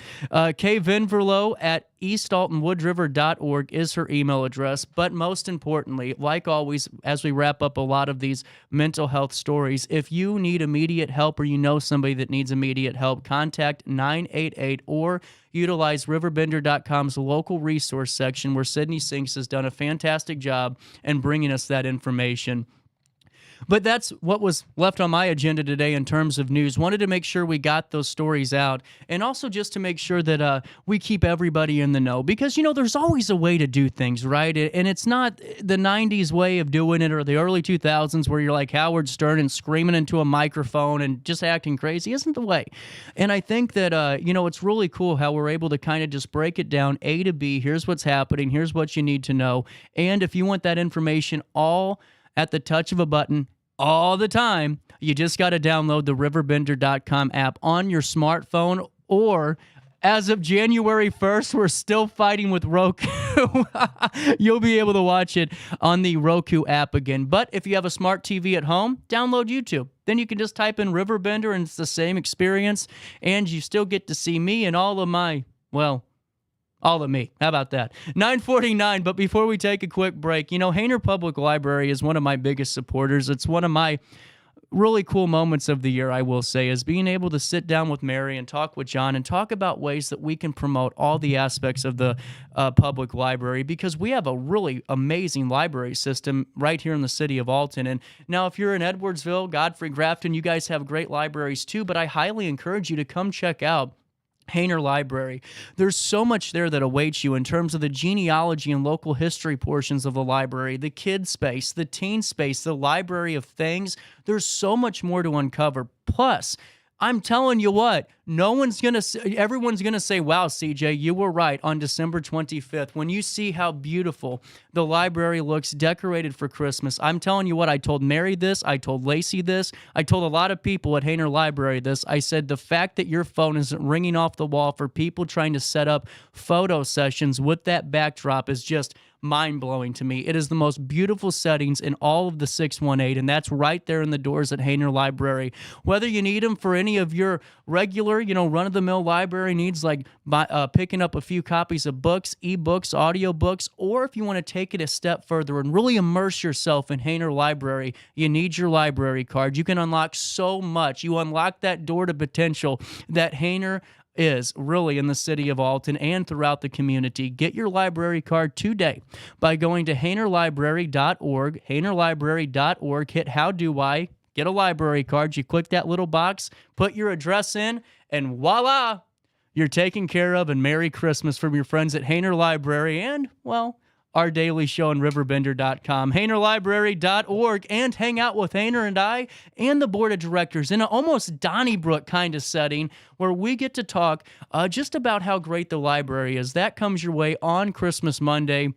K. Vinverlo at eastaltonwoodriver.org is her email address. But most importantly, like always, as we wrap up a lot of these mental health stories, if you need immediate help or you know somebody that needs immediate help, contact 988 or utilize RiverBender.com's local resource section, where Sydney Sinks has done a fantastic job in bringing us that information. But that's what was left on my agenda today in terms of news. Wanted to make sure we got those stories out, and also just to make sure that we keep everybody in the know, because, you know, there's always a way to do things, right? And it's not the 90s way of doing it or the early 2000s where you're like Howard Stern and screaming into a microphone and just acting crazy. Isn't the way. And I think that, you know, it's really cool how we're able to kind of just break it down A to B. Here's what's happening. Here's what you need to know. And if you want that information all at the touch of a button all the time, you just got to download the RiverBender.com app on your smartphone, or as of January 1st, we're still fighting with Roku. You'll be able to watch it on the Roku app again. But if you have a smart TV at home, download YouTube. Then you can just type in RiverBender and it's the same experience, and you still get to see me and all of my, well, all of me. How about that? 9:49, but before we take a quick break, you know, Hainer Public Library is one of my biggest supporters. It's one of my really cool moments of the year, I will say, is being able to sit down with Mary and talk with John and talk about ways that we can promote all the aspects of the public library, because we have a really amazing library system right here in the city of Alton. And now if you're in Edwardsville, Godfrey, Grafton, you guys have great libraries too, but I highly encourage you to come check out Hainer Library. There's so much there that awaits you in terms of the genealogy and local history portions of the library, the kids space, the teen space, the library of things. There's so much more to uncover. Plus, I'm telling you what, everyone's going to say, wow, CJ, you were right on December 25th. When you see how beautiful the library looks decorated for Christmas, I'm telling you what, I told Mary this, I told Lacey this, I told a lot of people at Hainer Library this. I said the fact that your phone isn't ringing off the wall for people trying to set up photo sessions with that backdrop is just mind-blowing to me. It is the most beautiful settings in all of the 618, and that's right there in the doors at Hainer Library. Whether you need them for any of your regular, run-of-the-mill library needs, like picking up a few copies of books, ebooks, audiobooks, or if you want to take it a step further and really immerse yourself in Hainer Library, you need your library card. You can unlock so much. You unlock that door to potential that Hainer is really in the city of Alton and throughout the community. Get your library card today by going to HainerLibrary.org, HainerLibrary.org, hit How Do I, get a library card. You click that little box, put your address in, and voila, you're taken care of, and Merry Christmas from your friends at Hainer Library and, well, our daily show on RiverBender.com, HainerLibrary.org, and hang out with Hainer and I and the board of directors in an almost Donnybrook kind of setting where we get to talk just about how great the library is. That comes your way on Christmas Monday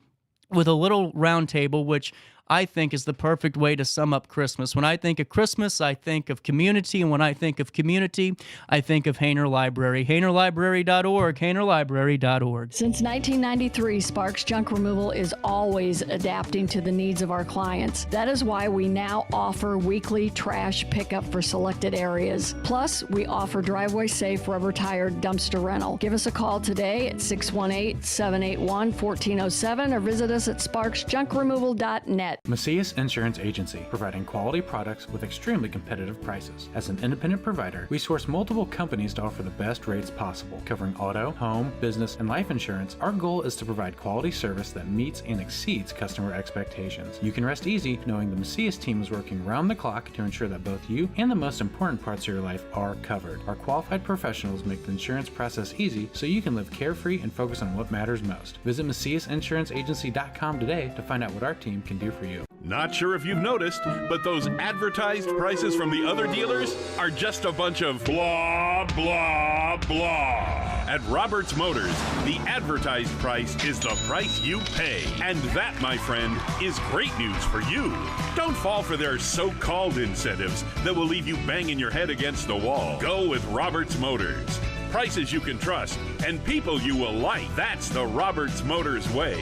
with a little round table, which I think is the perfect way to sum up Christmas. When I think of Christmas, I think of community, and when I think of community, I think of Hainer Library. HainerLibrary.org, HainerLibrary.org. Since 1993, Sparks Junk Removal is always adapting to the needs of our clients. That is why we now offer weekly trash pickup for selected areas. Plus, we offer driveway-safe rubber-tired dumpster rental. Give us a call today at 618-781-1407 or visit us at sparksjunkremoval.net. Macias Insurance Agency, providing quality products with extremely competitive prices. As an independent provider, we source multiple companies to offer the best rates possible. Covering auto, home, business, and life insurance, our goal is to provide quality service that meets and exceeds customer expectations. You can rest easy knowing the Macias team is working round the clock to ensure that both you and the most important parts of your life are covered. Our qualified professionals make the insurance process easy so you can live carefree and focus on what matters most. Visit MaciasInsuranceAgency.com today to find out what our team can do for you. Not sure if you've noticed, but those advertised prices from the other dealers are just a bunch of blah, blah, blah. At Roberts Motors, the advertised price is the price you pay. And that, my friend, is great news for you. Don't fall for their so-called incentives that will leave you banging your head against the wall. Go with Roberts Motors. Prices you can trust and people you will like. That's the Roberts Motors way.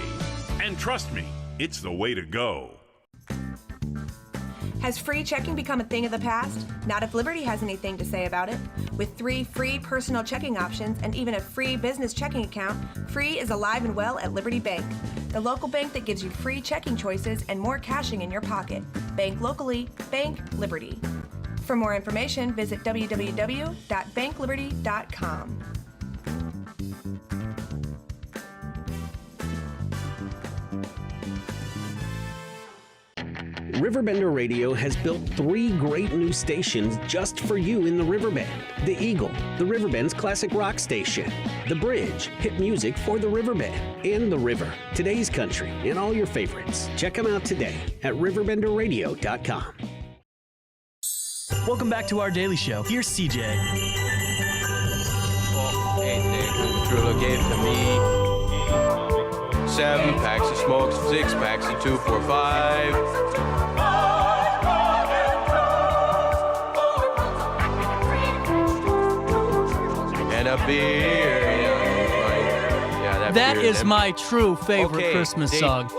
And trust me, it's the way to go. Has free checking become a thing of the past? Not if Liberty has anything to say about it. With 3 free personal checking options and even a free business checking account, free is alive and well at Liberty Bank, the local bank that gives you free checking choices and more cashing in your pocket. Bank locally, bank Liberty. For more information, visit www.bankliberty.com. Riverbender Radio has built 3 great new stations just for you in the Riverbend. The Eagle, the Riverbend's classic rock station. The Bridge, hit music for the Riverbend. And The River, today's country, and all your favorites. Check them out today at RiverBender.com. Welcome back to our daily show. Here's CJ. Trilla gave to me 7 packs of smokes, 6 packs of 245. And a beer. Yeah, that is my true favorite Christmas song.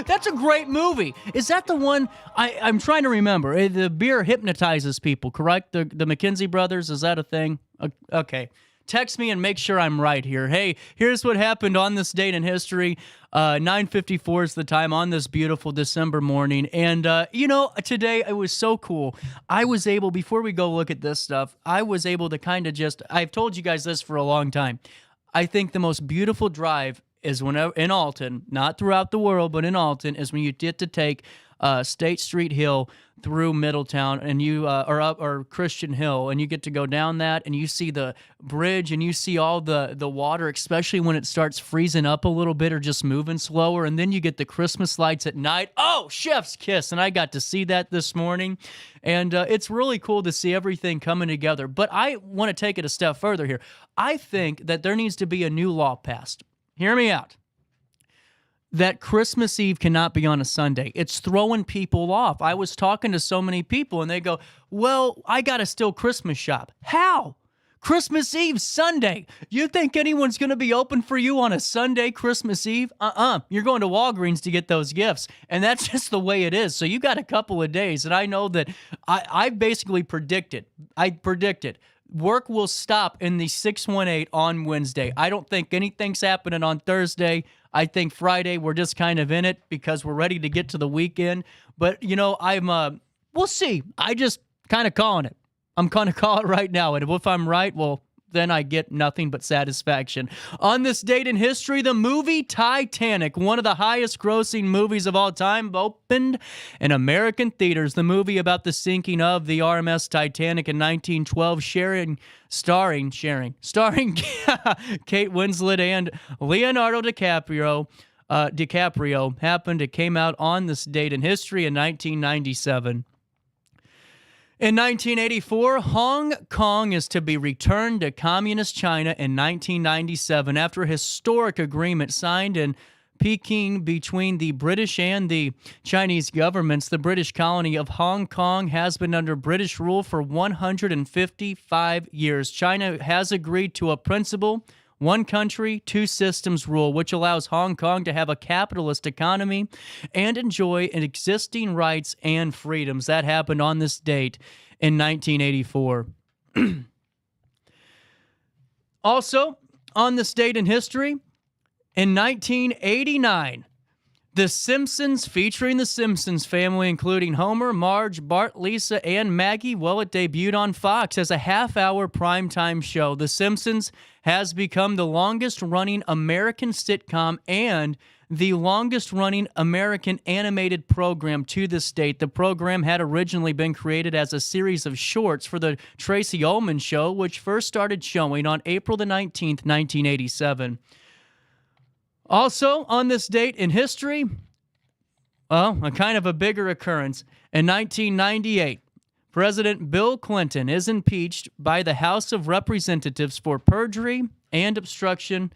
That's a great movie. Is that the one? I'm trying to remember. The beer hypnotizes people, correct? The McKenzie brothers, is that a thing? Okay. text me and make sure I'm right here. Hey, here's what happened on this date in history. 9:54 is the time on this beautiful December morning. And, today it was so cool. I was able, before we go look at this stuff, I was able to kind of I've told you guys this for a long time. I think the most beautiful drive is whenever in Alton, not throughout the world, but in Alton, is when you get to take State Street Hill through Middletown and you or Christian Hill, and you get to go down that and you see the bridge and you see all the water, especially when it starts freezing up a little bit or just moving slower, and then you get the Christmas lights at night. Oh, chef's kiss. And I got to see that this morning, and it's really cool to see everything coming together. But I want to take it a step further here. I think that there needs to be a new law passed. Hear me out. That Christmas Eve cannot be on a Sunday. It's throwing people off. I was talking to so many people, and they go, well, I got to still Christmas shop. How? Christmas Eve, Sunday. You think anyone's going to be open for you on a Sunday, Christmas Eve? You're going to Walgreens to get those gifts, and that's just the way it is. So you got a couple of days, and I know that I basically predicted. Work will stop in the 618 on Wednesday. I don't think anything's happening on Thursday. I think Friday we're just kind of in it because we're ready to get to the weekend. But, we'll see. I just kind of calling it. I'm going to call it right now. And if I'm right, well, then I get nothing but satisfaction. On this date in history, the movie Titanic, one of the highest grossing movies of all time, opened in American theaters. The movie about the sinking of the RMS Titanic in 1912, starring Kate Winslet and Leonardo DiCaprio, It came out on this date in history in 1997. In 1984, Hong Kong is to be returned to Communist China in 1997 after a historic agreement signed in Peking between the British and the Chinese governments. The British colony of Hong Kong has been under British rule for 155 years. China has agreed to a principle, one country, two systems rule, which allows Hong Kong to have a capitalist economy and enjoy existing rights and freedoms. That happened on this date in 1984. Also, on this date in history, in 1989, The Simpsons, featuring the Simpsons family, including Homer, Marge, Bart, Lisa, and Maggie, well, it debuted on Fox as a half-hour primetime show. The Simpsons has become the longest-running American sitcom and the longest-running American animated program to this date. The program had originally been created as a series of shorts for the Tracy Ullman Show, which first started showing on April the 19th, 1987. Also, on this date in history, well, a kind of a bigger occurrence. In 1998, President Bill Clinton is impeached by the House of Representatives for perjury and obstruction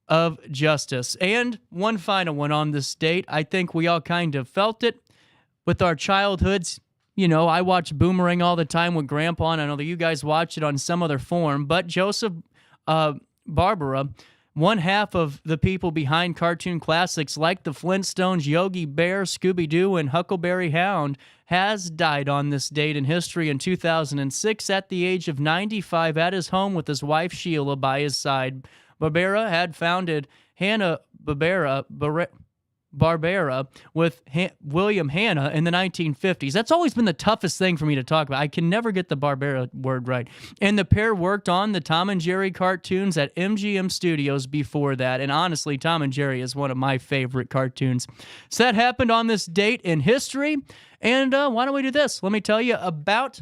of justice. And one final one on this date. I think we all kind of felt it with our childhoods. I watch Boomerang all the time with Grandpa, and I know that you guys watch it on some other form, but Joseph Barbera, one half of the people behind cartoon classics like the Flintstones, Yogi Bear, Scooby-Doo, and Huckleberry Hound, has died on this date in history in 2006 at the age of 95 at his home with his wife Sheila by his side. Barbera had founded Hanna-Barbera with William Hanna in the 1950s. That's always been the toughest thing for me to talk about. I can never get the Barbera word right. And the pair worked on the Tom and Jerry cartoons at MGM Studios before that. And honestly, Tom and Jerry is one of my favorite cartoons. So that happened on this date in history. And why don't we do this? Let me tell you about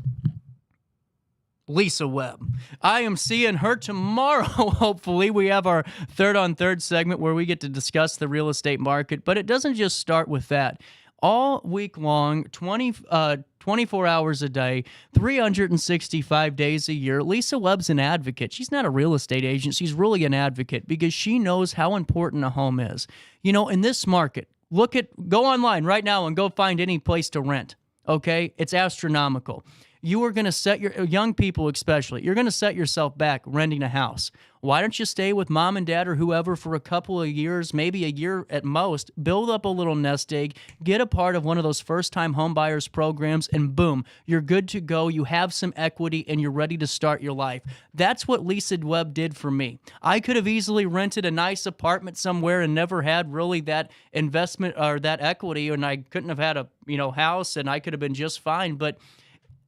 Lisa Webb. I am seeing her tomorrow, hopefully. We have our third on third segment where we get to discuss the real estate market, but it doesn't just start with that. All week long, 24 hours a day, 365 days a year, Lisa Webb's an advocate. She's not a real estate agent. She's really an advocate because she knows how important a home is. In this market, go online right now and go find any place to rent, okay? It's astronomical. you are going to set your young people, especially, you're going to set yourself back renting a house. Why don't you stay with mom and dad or whoever for a couple of years, maybe a year at most, build up a little nest egg, get a part of one of those first-time home buyers programs, and boom, you're good to go. You have some equity and you're ready to start your life. That's what Lisa Webb did for me. I could have easily rented a nice apartment somewhere and never had really that investment or that equity, and I couldn't have had a house, and I could have been just fine. But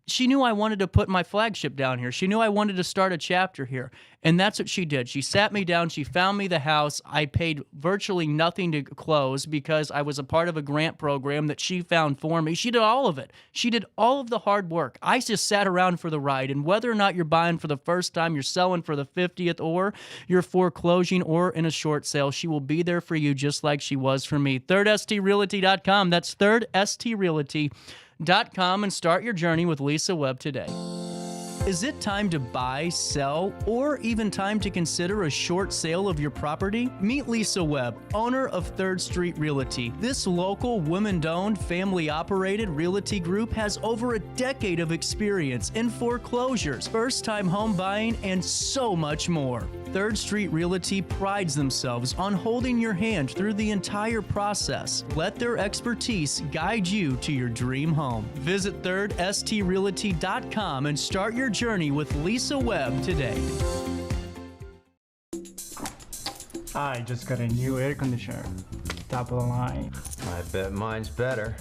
she knew I wanted to put my flagship down here. She knew I wanted to start a chapter here. And that's what she did. She sat me down. She found me the house. I paid virtually nothing to close because I was a part of a grant program that she found for me. She did all of it. She did all of the hard work. I just sat around for the ride. And whether or not you're buying for the first time, you're selling for the 50th, or you're foreclosing or in a short sale, she will be there for you just like she was for me. ThirdSTRealty.com. That's ThirdSTRealty.com, and start your journey with Lisa Webb today. Is it time to buy, sell, or even time to consider a short sale of your property? Meet Lisa Webb, owner of Third Street Realty. This local, women-owned, family-operated realty group has over a decade of experience in foreclosures, first-time home buying, and so much more. Third Street Realty prides themselves on holding your hand through the entire process. Let their expertise guide you to your dream home. Visit ThirdSTRealty.com and start your journey with Lisa Webb today. I just got a new air conditioner. Top of the line. I bet mine's better.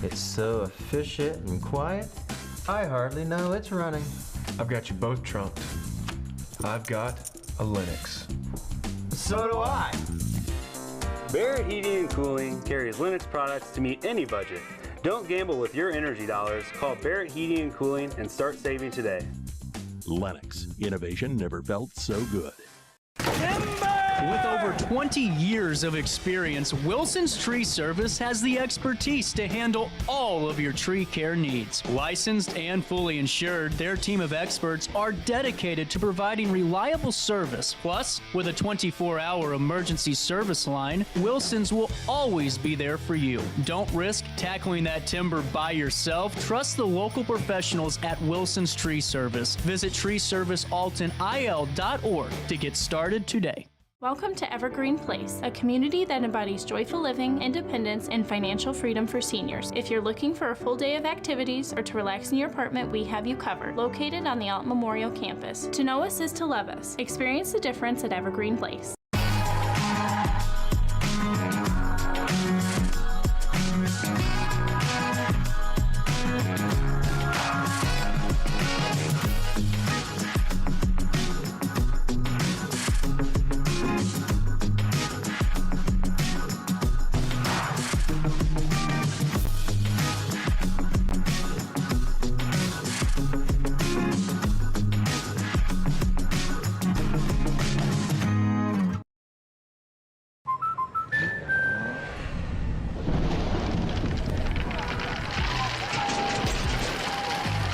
It's so efficient and quiet, I hardly know it's running. I've got you both trumped. I've got a Linux. So do I. Barrett Heating and Cooling carries Linux products to meet any budget. Don't gamble with your energy dollars. Call Barrett Heating and Cooling and start saving today. Lennox. Innovation never felt so good. With over 20 years of experience, Wilson's Tree Service has the expertise to handle all of your tree care needs. Licensed and fully insured, their team of experts are dedicated to providing reliable service. Plus, with a 24-hour emergency service line, Wilson's will always be there for you. Don't risk tackling that timber by yourself. Trust the local professionals at Wilson's Tree Service. Visit treeservicealtonil.org to get started today. Welcome to Evergreen Place, a community that embodies joyful living, independence, and financial freedom for seniors. If you're looking for a full day of activities or to relax in your apartment, we have you covered. Located on the Alton Memorial Campus. To know us is to love us. Experience the difference at Evergreen Place.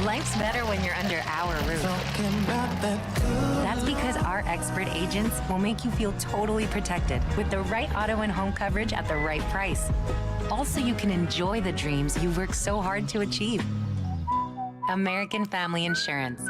Life's better when you're under our roof. That's because our expert agents will make you feel totally protected with the right auto and home coverage at the right price. Also, you can enjoy the dreams you've worked so hard to achieve. American Family Insurance.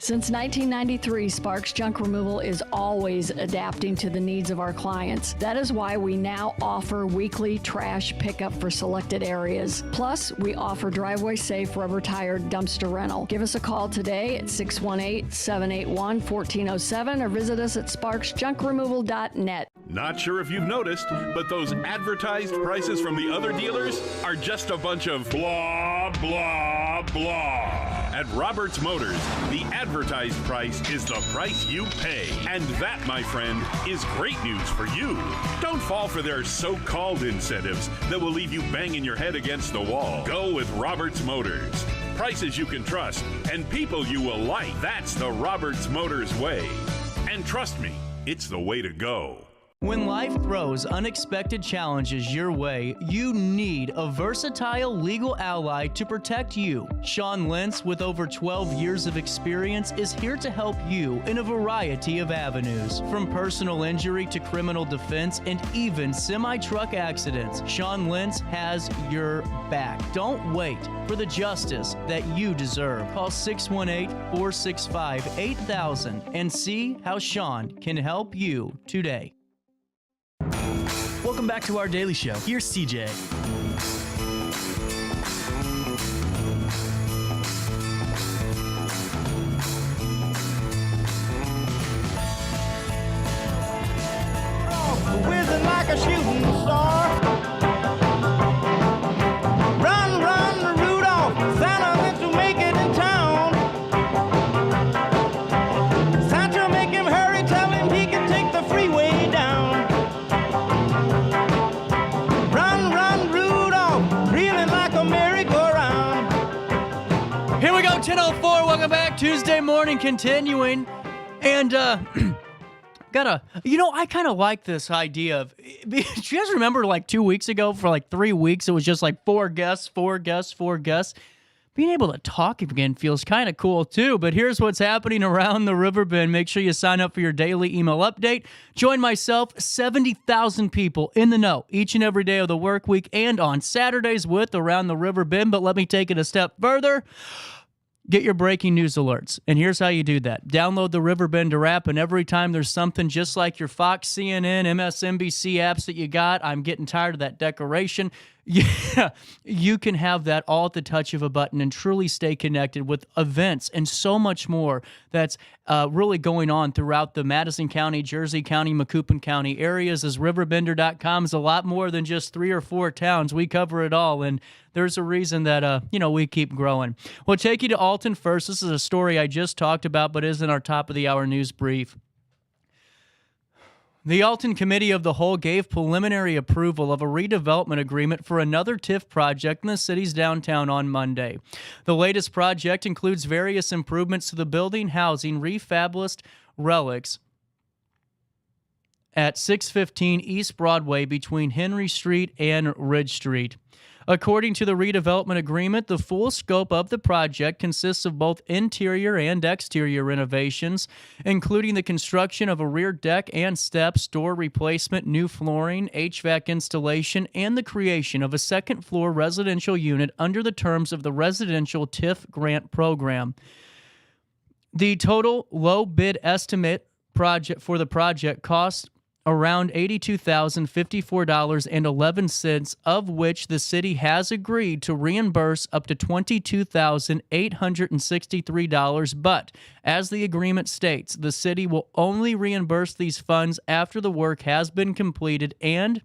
Since 1993, Sparks Junk Removal is always adapting to the needs of our clients. That is why we now offer weekly trash pickup for selected areas. Plus, we offer driveway-safe rubber-tired dumpster rental. Give us a call today at 618-781-1407 or visit us at sparksjunkremoval.net. Not sure if you've noticed, but those advertised prices from the other dealers are just a bunch of blah, blah, blah. At Roberts Motors, the advertised price is the price you pay. And that, my friend, is great news for you. Don't fall for their so-called incentives that will leave you banging your head against the wall. Go with Roberts Motors. Prices you can trust and people you will like. That's the Roberts Motors way. And trust me, it's the way to go. When life throws unexpected challenges your way, you need a versatile legal ally to protect you. Sean Lentz, with over 12 years of experience, is here to help you in a variety of avenues. From personal injury to criminal defense and even semi-truck accidents, Sean Lentz has your back. Don't wait for the justice that you deserve. Call 618-465-8000 and see how Sean can help you today. Welcome back to our daily show. Here's CJ. Whizzing like a shooting star. Run, run, Rudolph. Santa meant to make it in town. Santa, make him hurry. Tell him he can take the freeway down. Run, run, Rudolph. Reeling like a merry-go-round. Here we go, 10:04. Welcome back. Tuesday morning continuing. And, I kind of like this idea of, do you guys remember like 2 weeks ago for like 3 weeks, it was just like four guests. Being able to talk again feels kind of cool too, but here's what's happening around the Riverbend. Make sure you sign up for your daily email update. Join myself, 70,000 people in the know each and every day of the work week and on Saturdays with Around the Riverbend. But let me take it a step further. Get your breaking news alerts. And here's how you do that. Download the RiverBender app, and every time there's something just like your Fox, CNN, MSNBC apps that you got, I'm getting tired of that decoration. Yeah, you can have that all at the touch of a button and truly stay connected with events and so much more that's really going on throughout the Madison County, Jersey County, Macoupin County areas, as RiverBender.com is a lot more than just 3 or 4 towns. We cover it all, and there's a reason that, we keep growing. We'll take you to Alton first. This is a story I just talked about, but is in our top of the hour news brief. The Alton Committee of the Whole gave preliminary approval of a redevelopment agreement for another TIF project in the city's downtown on Monday. The latest project includes various improvements to the building housing refabulous relics at 615 East Broadway between Henry Street and Ridge Street. According to the redevelopment agreement, the full scope of the project consists of both interior and exterior renovations, including the construction of a rear deck and steps, door replacement, new flooring, HVAC installation, and the creation of a second-floor residential unit under the terms of the Residential TIF Grant Program. The total low bid estimate for the project cost around $82,054.11, of which the city has agreed to reimburse up to $22,863. But, as the agreement states, the city will only reimburse these funds after the work has been completed and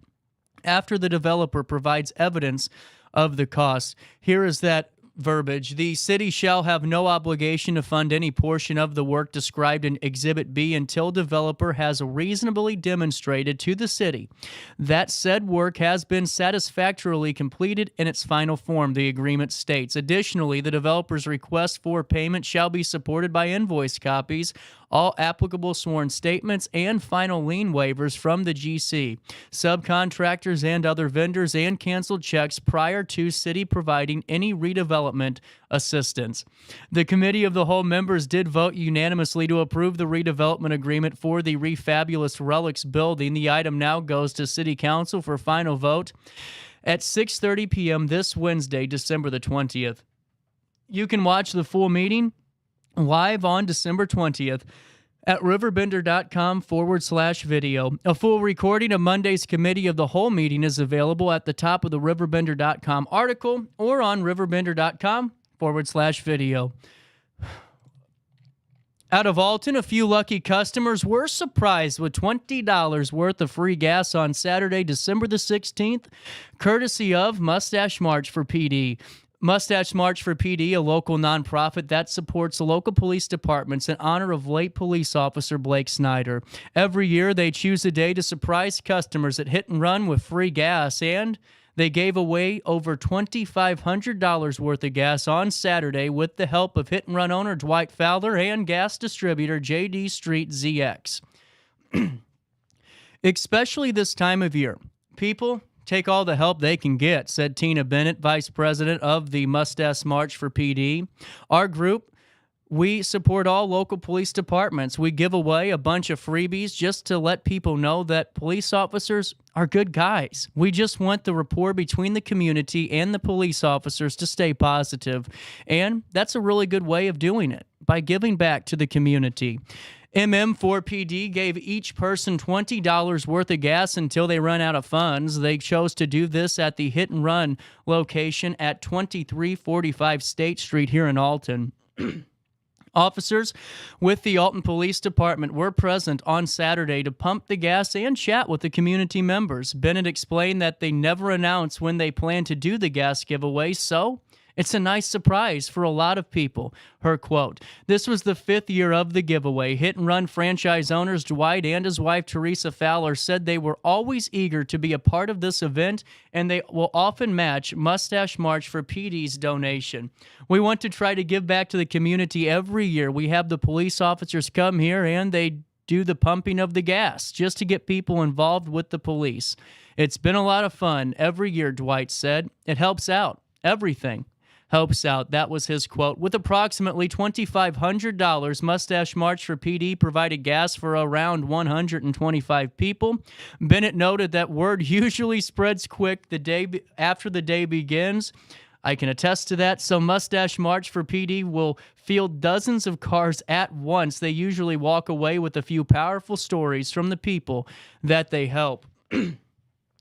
after the developer provides evidence of the cost. Here is that verbiage. The city shall have no obligation to fund any portion of the work described in Exhibit B until developer has reasonably demonstrated to the city that said work has been satisfactorily completed in its final form, the agreement states. Additionally, the developer's request for payment shall be supported by invoice copies, all applicable sworn statements, and final lien waivers from the GC, subcontractors, and other vendors, and canceled checks prior to city providing any redevelopment assistance. The Committee of the Whole members did vote unanimously to approve the redevelopment agreement for the Refabulous Relics building. The item now goes to City Council for final vote at 6:30 p.m. this Wednesday, December the 20th. You can watch the full meeting live on December 20th at RiverBender.com/video. A full recording of Monday's Committee of the Whole meeting is available at the top of the RiverBender.com article or on RiverBender.com/video. Out of Alton, a few lucky customers were surprised with $20 worth of free gas on Saturday, December the 16th, courtesy of Mustache March for PD. Mustache March for PD, a local nonprofit that supports local police departments in honor of late police officer Blake Snyder. Every year, they choose a day to surprise customers at Hit and Run with free gas, and they gave away over $2,500 worth of gas on Saturday with the help of Hit and Run owner Dwight Fowler and gas distributor JD Street ZX. especially this time of year. People take all the help they can get, said Tina Bennett, vice president of the Mustache March for PD. Our group, we support all local police departments. We give away a bunch of freebies just to let people know that police officers are good guys. We just want the rapport between the community and the police officers to stay positive. And that's a really good way of doing it, by giving back to the community. MM4PD gave each person $20 worth of gas until they run out of funds. They chose to do this at the Hit and Run location at 2345 State Street here in Alton. Officers with the Alton Police Department were present on Saturday to pump the gas and chat with the community members. Bennett explained that they never announce when they plan to do the gas giveaway, so it's a nice surprise for a lot of people. Her quote, "This was the 5th year of the giveaway. Hit and Run franchise owners Dwight and his wife Teresa Fowler said they were always eager to be a part of this event, and they will often match Mustache March for PD's donation. We want to try to give back to the community every year. We have the police officers come here and they do the pumping of the gas just to get people involved with the police. It's been a lot of fun every year," Dwight said. "It helps out. Everything helps out." That was his quote. With approximately $2,500, Mustache March for PD provided gas for around 125 people. Bennett noted that word usually spreads quick the day after the day begins. I can attest to that. So Mustache March for PD will field dozens of cars at once. They usually walk away with a few powerful stories from the people that they help.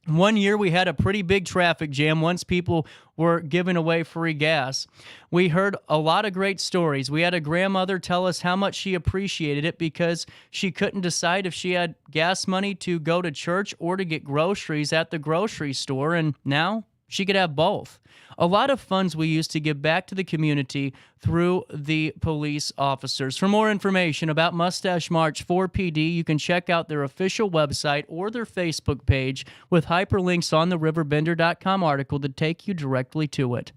One year we had a pretty big traffic jam once people were giving away free gas. We heard a lot of great stories. We had a grandmother tell us how much she appreciated it because she couldn't decide if she had gas money to go to church or to get groceries at the grocery store, and now she could have both. A lot of funds we used to give back to the community through the police officers. For more information about Mustache March for PD, you can check out their official website or their Facebook page with hyperlinks on the RiverBender.com article to take you directly to it.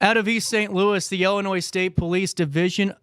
Out of East St. Louis, the Illinois State Police Division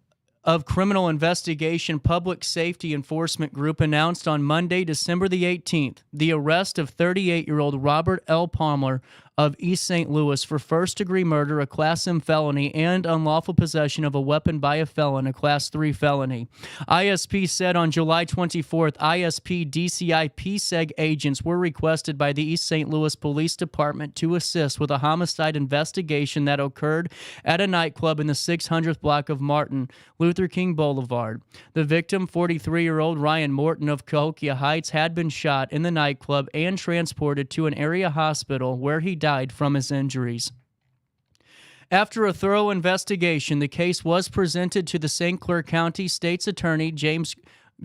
of Criminal Investigation Public Safety Enforcement Group announced on Monday, December the 18th, the arrest of 38-year-old Robert L. Palmer of East St. Louis for first-degree murder, a Class M felony, and unlawful possession of a weapon by a felon, a Class 3 felony. ISP said on July 24th, ISP DCI PSEG agents were requested by the East St. Louis Police Department to assist with a homicide investigation that occurred at a nightclub in the 600th block of Martin Luther King Boulevard. The victim, 43-year-old Ryan Morton of Cahokia Heights, had been shot in the nightclub and transported to an area hospital where he died from his injuries. After a thorough investigation, the case was presented to the St. Clair County State's Attorney James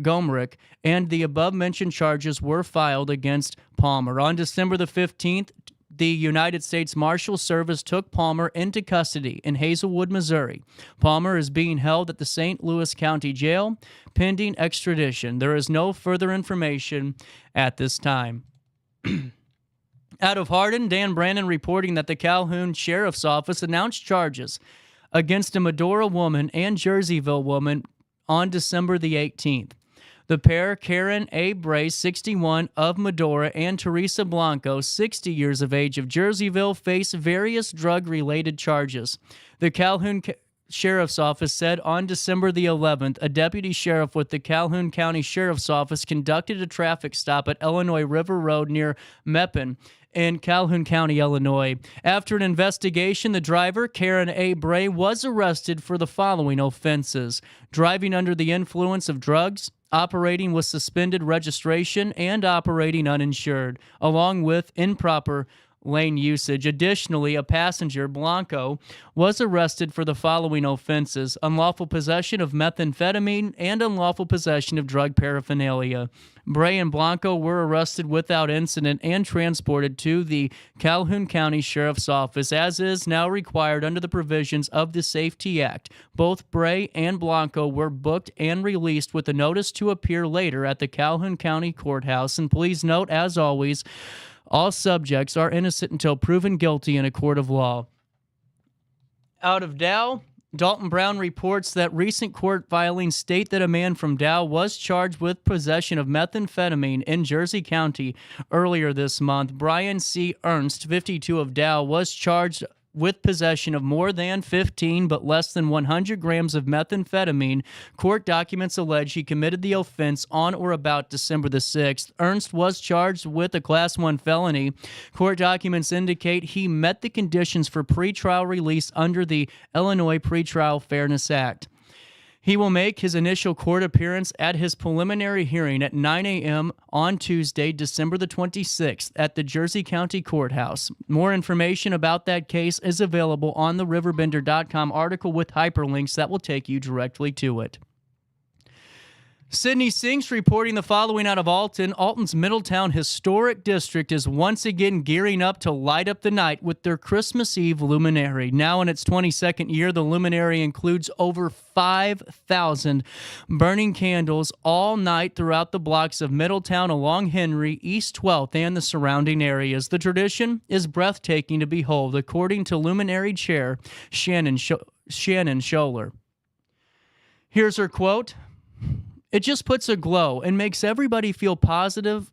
Gomerick, and the above-mentioned charges were filed against Palmer. On December the 15th, the United States Marshal Service took Palmer into custody in Hazelwood, Missouri. Palmer is being held at the St. Louis County Jail pending extradition. There is no further information at this time. Out of Hardin, Dan Brandon reporting that the Calhoun Sheriff's Office announced charges against a Medora woman and Jerseyville woman on December the 18th. The pair, Karen A. Bray, 61, of Medora, and Teresa Blanco, 60 years of age, of Jerseyville, face various drug-related charges. The Calhoun Sheriff's Office said on December the 11th, a deputy sheriff with the Calhoun County Sheriff's Office conducted a traffic stop at Illinois River Road near Meppen in Calhoun County, Illinois. After an investigation, the driver, Karen A. Bray, was arrested for the following offenses: driving under the influence of drugs, operating with suspended registration, and operating uninsured, along with improper lane usage. Additionally, a passenger, Blanco, was arrested for the following offenses: unlawful possession of methamphetamine and unlawful possession of drug paraphernalia. Bray and Blanco were arrested without incident and transported to the Calhoun County Sheriff's Office, as is now required under the provisions of the Safety Act. Both Bray and Blanco were booked and released with a notice to appear later at the Calhoun County Courthouse. And please note, as always, all subjects are innocent until proven guilty in a court of law. Out of Dow, Dalton Brown reports that recent court filings state that a man from Dow was charged with possession of methamphetamine in Jersey County earlier this month. Brian C. Ernst, 52 of Dow, was charged with possession of more than 15 but less than 100 grams of methamphetamine. Court documents allege he committed the offense on or about December the 6th. Ernst was charged with a Class 1 felony. Court documents indicate he met the conditions for pretrial release under the Illinois Pretrial Fairness Act. He will make his initial court appearance at his preliminary hearing at 9 a.m. on Tuesday, December the 26th at the Jersey County Courthouse. More information about that case is available on the RiverBender.com article with hyperlinks that will take you directly to it. Sydney Sinks reporting the following out of Alton. Alton's Middletown Historic District is once again gearing up to light up the night with their Christmas Eve luminary. Now in its 22nd year, the luminary includes over 5,000 burning candles all night throughout the blocks of Middletown along Henry, East 12th, and the surrounding areas. The tradition is breathtaking to behold, according to luminary chair Shannon Scholler. Here's her quote. It just puts a glow and makes everybody feel positive,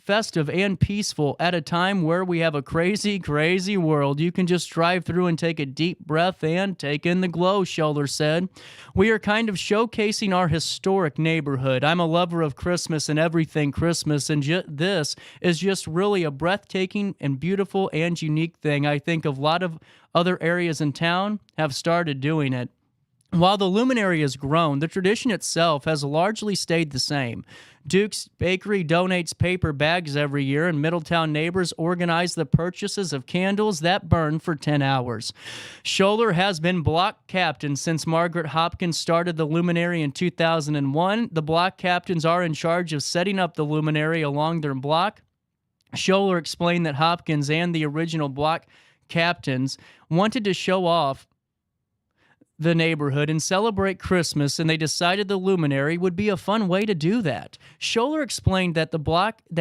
festive and peaceful at a time where we have a crazy, crazy world. You can just drive through and take a deep breath and take in the glow, Scholler said. We are kind of showcasing our historic neighborhood. I'm a lover of Christmas and everything Christmas, and this is just really a breathtaking and beautiful and unique thing. I think a lot of other areas in town have started doing it. While the luminary has grown, the tradition itself has largely stayed the same. Duke's Bakery donates paper bags every year, and Middletown neighbors organize the purchases of candles that burn for 10 hours. Scholler has been block captain since Margaret Hopkins started the luminary in 2001. The block captains are in charge of setting up the luminary along their block. Scholler explained that Hopkins and the original block captains wanted to show off the neighborhood and celebrate Christmas, and they decided the luminary would be a fun way to do that. Scholler explained that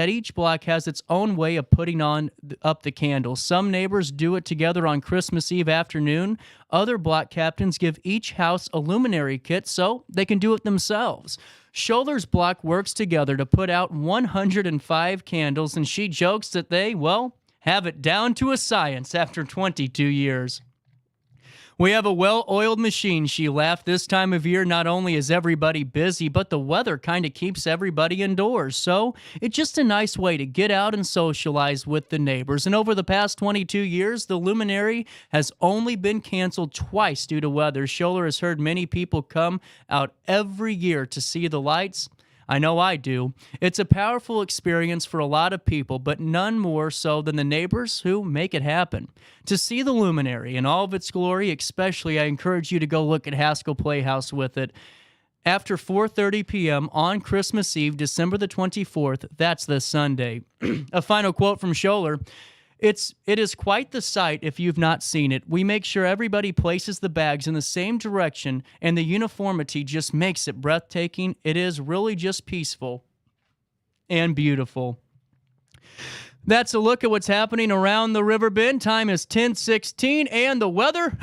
each block has its own way of putting up the candles. Some neighbors do it together on Christmas Eve afternoon. Other block captains give each house a luminary kit so they can do it themselves. Scholler's block works together to put out 105 candles, and she jokes that they, have it down to a science after 22 years. We have a well-oiled machine, she laughed. This time of year, not only is everybody busy, but the weather kind of keeps everybody indoors. So it's just a nice way to get out and socialize with the neighbors. And over the past 22 years, the luminary has only been canceled twice due to weather. Scholler has heard many people come out every year to see the lights. I know I do. It's a powerful experience for a lot of people, but none more so than the neighbors who make it happen. To see the luminary in all of its glory, especially, I encourage you to go look at Haskell Playhouse with it. After 4:30 p.m. on Christmas Eve, December the 24th, that's this Sunday. A final quote from Scholler. It is quite the sight if you've not seen it. We make sure everybody places the bags in the same direction, and the uniformity just makes it breathtaking. It is really just peaceful and beautiful. That's a look at what's happening around the Riverbend. Time is 10:16, and the weather,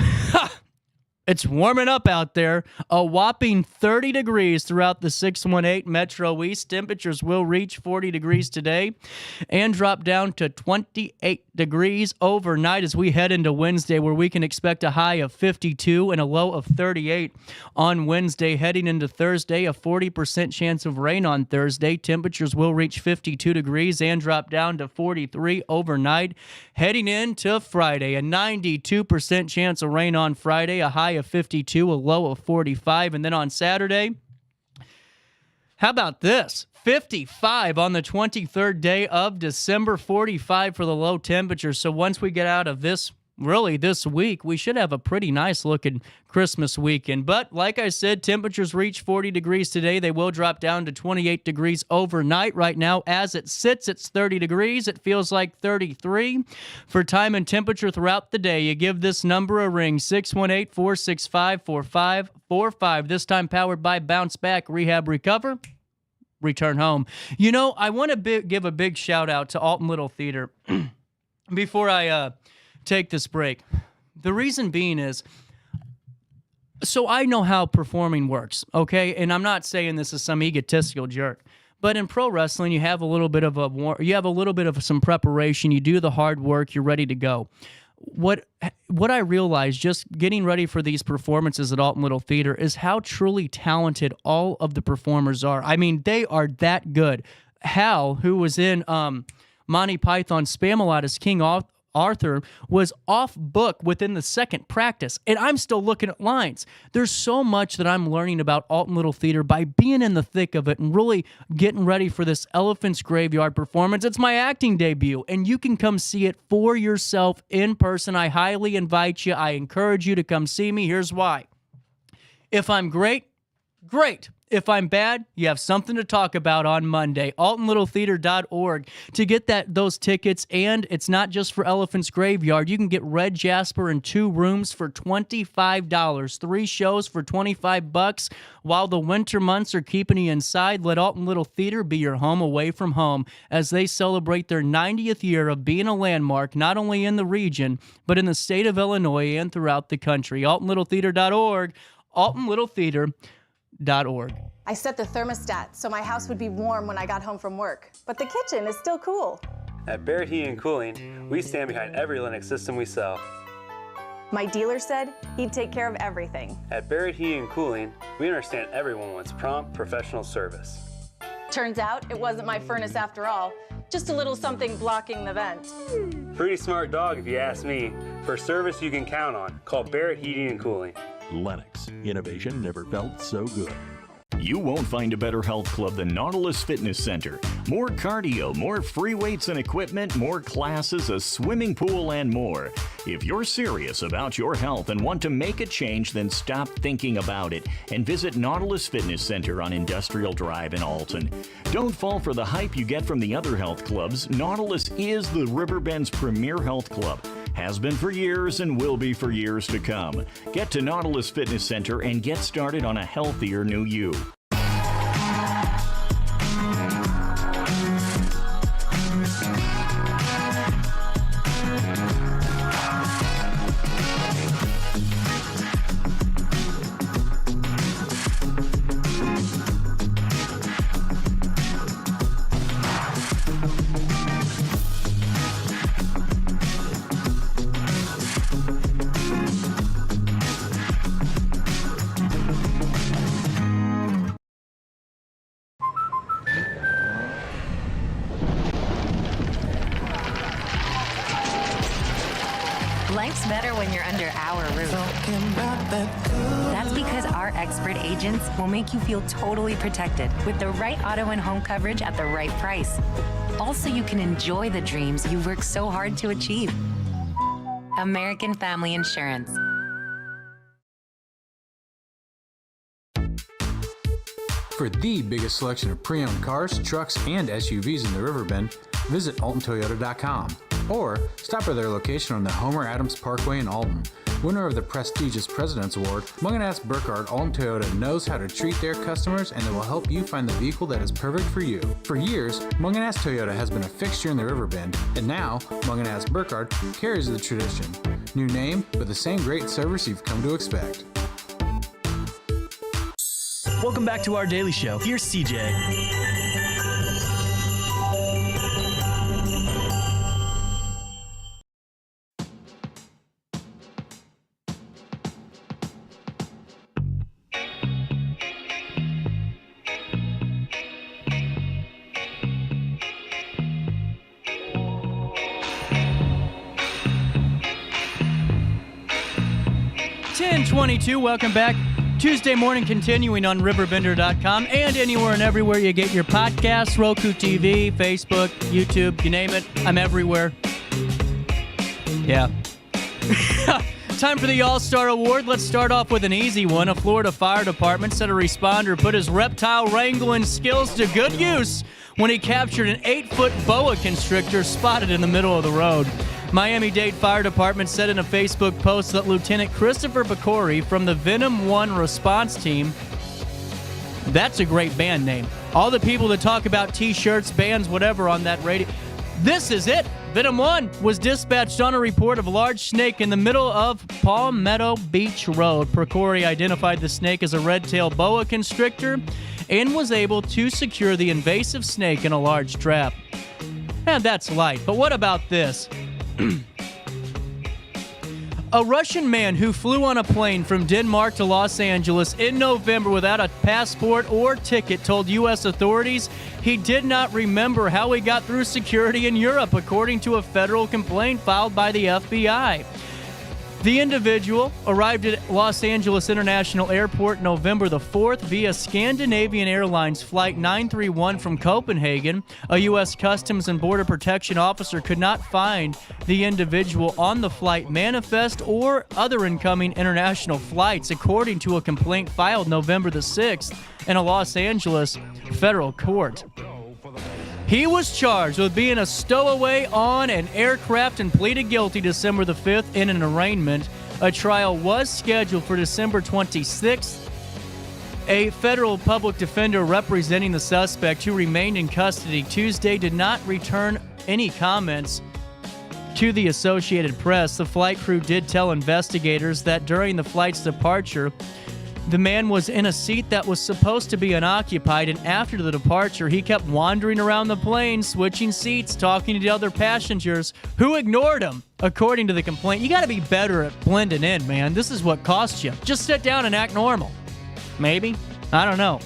it's warming up out there. A whopping 30 degrees throughout the 618 Metro East. Temperatures will reach 40 degrees today and drop down to 28 degrees overnight as we head into Wednesday, where we can expect a high of 52 and a low of 38 on Wednesday. Heading into Thursday, a 40% chance of rain on Thursday. Temperatures will reach 52 degrees and drop down to 43 overnight. Heading into Friday, a 92% chance of rain on Friday, a high of 52, a low of 45. And then on Saturday, how about this? 55 on the 23rd day of December, 45 for the low temperature. So once we get out of this week, we should have a pretty nice looking Christmas weekend. But like I said, temperatures reach 40 degrees today. They will drop down to 28 degrees overnight. Right now, as it sits, it's 30 degrees. It feels like 33. For time and temperature throughout the day, you give this number a ring, 618-465-4545. This time powered by Bounce Back Rehab Recover. Return home. You know, I want to give a big shout out to Alton Little Theater before I take this break. The reason being is So I know how performing works, okay? And I'm not saying this is some egotistical jerk, but in pro wrestling, you have a little bit of some preparation. You do the hard work. You're ready to go. What I realized just getting ready for these performances at Alton Little Theater is how truly talented all of the performers are. I mean, they are that good. Hal, who was in Monty Python's Spamalot as King Arthur, was off book within the second practice, and I'm still looking at lines. There's so much that I'm learning about Alton Little Theater by being in the thick of it and really getting ready for this Elephant's Graveyard performance. It's my acting debut, and you can come see it for yourself in person. I highly invite you. I encourage you to come see me. Here's why. If I'm great, great. If I'm bad, you have something to talk about on Monday. AltonLittleTheater.org to get those tickets, and it's not just for Elephant's Graveyard. You can get Red Jasper in 2 rooms for $25, 3 shows for $25. While the winter months are keeping you inside, let Alton Little Theater be your home away from home as they celebrate their 90th year of being a landmark, not only in the region, but in the state of Illinois and throughout the country. AltonLittleTheater.org, AltonLittleTheater.org. I set the thermostat so my house would be warm when I got home from work, but the kitchen is still cool. At Barrett Heating and Cooling, we stand behind every Linux system we sell. My dealer said he'd take care of everything. At Barrett Heating and Cooling, we understand everyone wants prompt, professional service. Turns out it wasn't my furnace after all, just a little something blocking the vent. Pretty smart dog if you ask me. For service you can count on, call Barrett Heating and Cooling. Lennox. Innovation never felt so good. You won't find a better health club than Nautilus Fitness Center. More cardio, more free weights and equipment, more classes, a swimming pool, and more. If you're serious about your health and want to make a change, then stop thinking about it and visit Nautilus Fitness Center on Industrial Drive in Alton. Don't fall for the hype you get from the other health clubs. Nautilus is the Riverbend's premier health club. Has been for years and will be for years to come. Get to Nautilus Fitness Center and get started on a healthier new you. Life's better when you're under our roof. That's because our expert agents will make you feel totally protected with the right auto and home coverage at the right price. Also, you can enjoy the dreams you worked so hard to achieve. American Family Insurance. For the biggest selection of pre-owned cars, trucks, and SUVs in the Riverbend, visit AltonToyota.com or stop by their location on the Homer Adams Parkway in Alton. Winner of the prestigious President's Award, Mungan Burkhardt Alton Toyota knows how to treat their customers, and they will help you find the vehicle that is perfect for you. For years, Mungan Toyota has been a fixture in the Riverbend, and now Mungan Burkhardt carries the tradition. New name, but the same great service you've come to expect. Welcome back to our daily show. Here's CJ. 10:22. Welcome back. Tuesday morning continuing on RiverBender.com and anywhere and everywhere you get your podcasts, Roku TV, Facebook, YouTube, you name it. I'm everywhere. Yeah. Time for the All-Star Award. Let's start off with an easy one. A Florida fire department said a responder put his reptile wrangling skills to good use when he captured an 8-foot boa constrictor spotted in the middle of the road. Miami-Dade Fire Department said in a Facebook post that Lieutenant Christopher Bacori from the Venom 1 response team, that's a great band name. All the people that talk about T-shirts, bands, whatever on that radio, this is it. Venom 1 was dispatched on a report of a large snake in the middle of Palmetto Beach Road. Procori identified the snake as a red-tailed boa constrictor and was able to secure the invasive snake in a large trap. And that's light. But what about this? A Russian man who flew on a plane from Denmark to Los Angeles in November without a passport or ticket told U.S. authorities he did not remember how he got through security in Europe, according to a federal complaint filed by the FBI. The individual arrived at Los Angeles International Airport November the 4th via Scandinavian Airlines Flight 931 from Copenhagen. A U.S. Customs and Border Protection officer could not find the individual on the flight manifest or other incoming international flights, according to a complaint filed November the 6th in a Los Angeles federal court. He was charged with being a stowaway on an aircraft and pleaded guilty December the 5th in an arraignment. A trial was scheduled for December 26th. A federal public defender representing the suspect, who remained in custody Tuesday, did not return any comments to the Associated Press. The flight crew did tell investigators that during the flight's departure, the man was in a seat that was supposed to be unoccupied, and after the departure, he kept wandering around the plane, switching seats, talking to the other passengers who ignored him, according to the complaint. You got to be better at blending in, man. This is what costs you. Just sit down and act normal. Maybe. I don't know.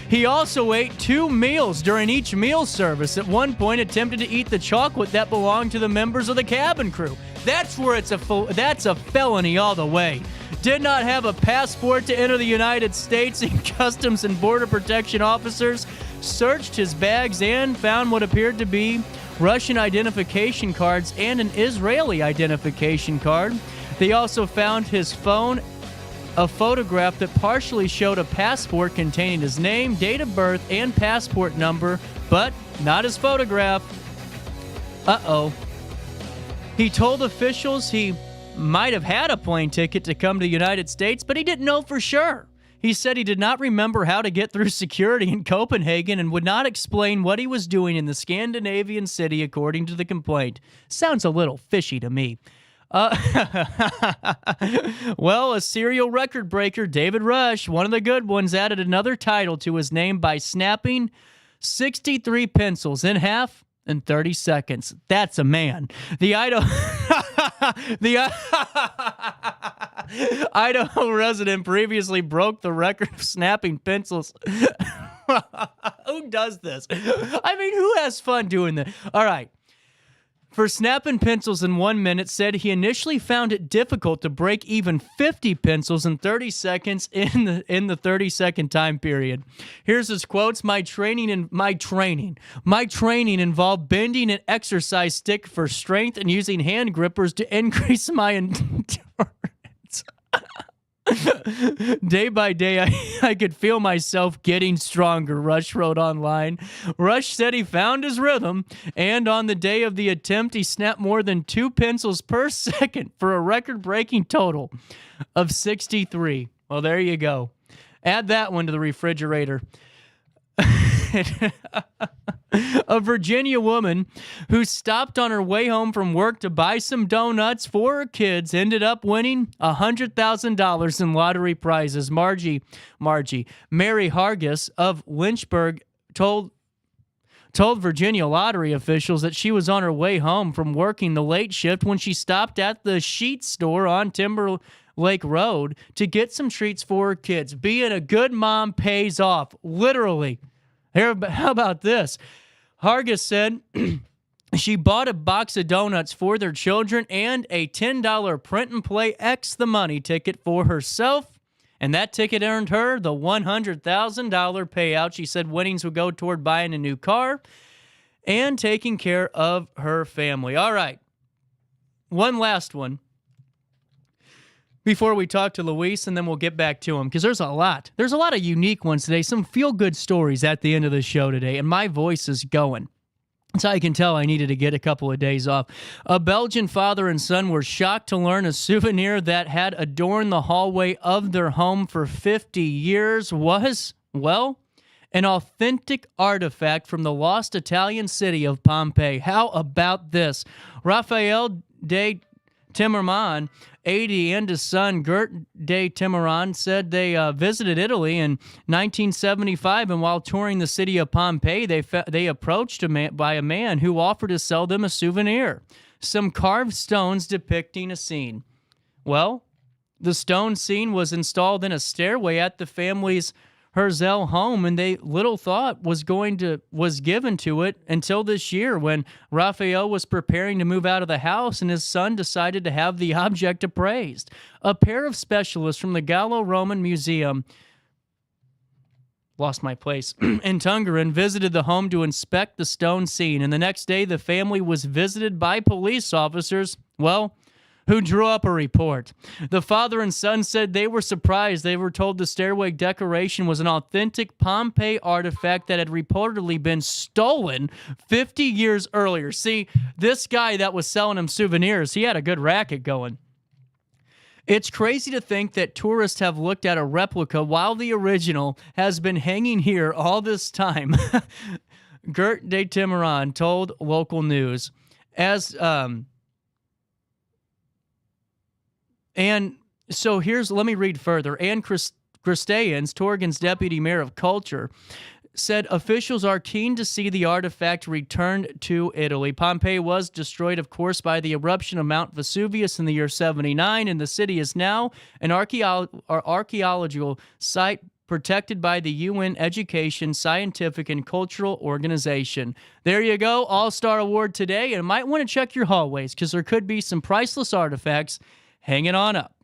He also ate 2 meals during each meal service. At one point, attempted to eat the chocolate that belonged to the members of the cabin crew. That's where that's a felony all the way. Did not have a passport to enter the United States, and Customs and Border Protection officers searched his bags and found what appeared to be Russian identification cards and an Israeli identification card. They also found his phone, a photograph that partially showed a passport containing his name, date of birth, and passport number, but not his photograph. Uh-oh. He told officials he might have had a plane ticket to come to the United States, but he didn't know for sure. He said he did not remember how to get through security in Copenhagen and would not explain what he was doing in the Scandinavian city, according to the complaint. Sounds a little fishy to me. Well, a serial record breaker, David Rush, one of the good ones, added another title to his name by snapping 63 pencils in half in 30 seconds. That's a man. The Idaho resident previously broke the record of snapping pencils. Who does this? I mean, who has fun doing this? All right. For snapping pencils in 1 minute, said he initially found it difficult to break even 50 pencils in 30 seconds in the 30-second time period. Here's his quotes. My training involved bending an exercise stick for strength and using hand grippers to increase my endurance. Day by day, I could feel myself getting stronger, Rush wrote online. Rush said he found his rhythm, and on the day of the attempt, he snapped more than 2 pencils per second for a record-breaking total of 63. Well, there you go. Add that one to the refrigerator. A Virginia woman who stopped on her way home from work to buy some donuts for her kids ended up winning $100,000 in lottery prizes. Mary Hargis of Lynchburg told Virginia lottery officials that she was on her way home from working the late shift when she stopped at the sheet store on Timberlake Road to get some treats for her kids. Being a good mom pays off, literally. How about this? Hargis said she bought a box of donuts for their children and a $10 print and play X the money ticket for herself, and that ticket earned her the $100,000 payout. She said winnings would go toward buying a new car and taking care of her family. All right, one last one before we talk to Luis, and then we'll get back to him, because there's a lot. There's a lot of unique ones today, some feel-good stories at the end of the show today, and my voice is going. So I can tell I needed to get a couple of days off. A Belgian father and son were shocked to learn a souvenir that had adorned the hallway of their home for 50 years was, well, an authentic artifact from the lost Italian city of Pompeii. How about this? Raphael de Timmerman, 80, and his son Gert de Timmerman said they visited Italy in 1975, and while touring the city of Pompeii, they approached by a man who offered to sell them a souvenir, some carved stones depicting a scene. Well, the stone scene was installed in a stairway at the family's Herzl home, and they little thought was given to it until this year when Raphael was preparing to move out of the house and his son decided to have the object appraised. A pair of specialists from the Gallo-Roman Museum, lost my place, in Tungeren visited the home to inspect the stone scene, and the next day the family was visited by police officers, who drew up a report. The father and son said they were surprised. They were told the stairway decoration was an authentic Pompeii artifact that had reportedly been stolen 50 years earlier. See, this guy that was selling them souvenirs, he had a good racket going. It's crazy to think that tourists have looked at a replica while the original has been hanging here all this time. Gert de Timmerman told local news. And so let me read further. Anne Christians, Torgen's deputy mayor of culture, said officials are keen to see the artifact returned to Italy. Pompeii was destroyed, of course, by the eruption of Mount Vesuvius in the year 79, and the city is now an archaeological site protected by the UN Education, Scientific, and Cultural Organization. There you go, All-Star Award today, and you might want to check your hallways because there could be some priceless artifacts hanging on up.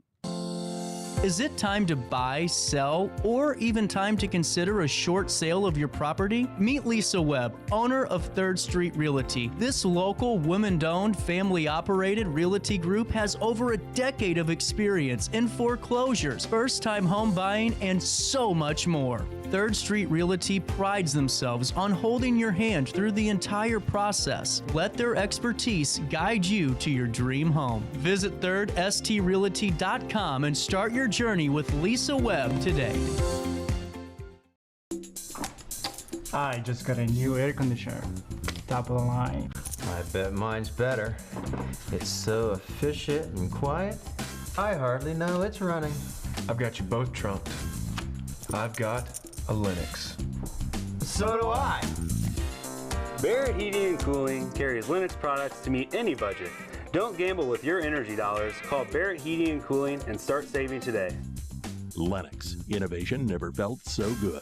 Is it time to buy, sell, or even time to consider a short sale of your property? Meet Lisa Webb, owner of 3rd Street Realty. This local, women-owned, family-operated realty group has over a decade of experience in foreclosures, first-time home buying, and so much more. 3rd Street Realty prides themselves on holding your hand through the entire process. Let their expertise guide you to your dream home. Visit 3rdstrealty.com and start your journey with Lisa Webb today. I just got a new air conditioner. Top of the line. I bet mine's better. It's so efficient and quiet, I hardly know it's running. I've got you both trumped. I've got a Linux. So do I. Barrett Heating and Cooling carries Linux products to meet any budget. Don't gamble with your energy dollars. Call Barrett Heating and Cooling and start saving today. Lennox. Innovation never felt so good.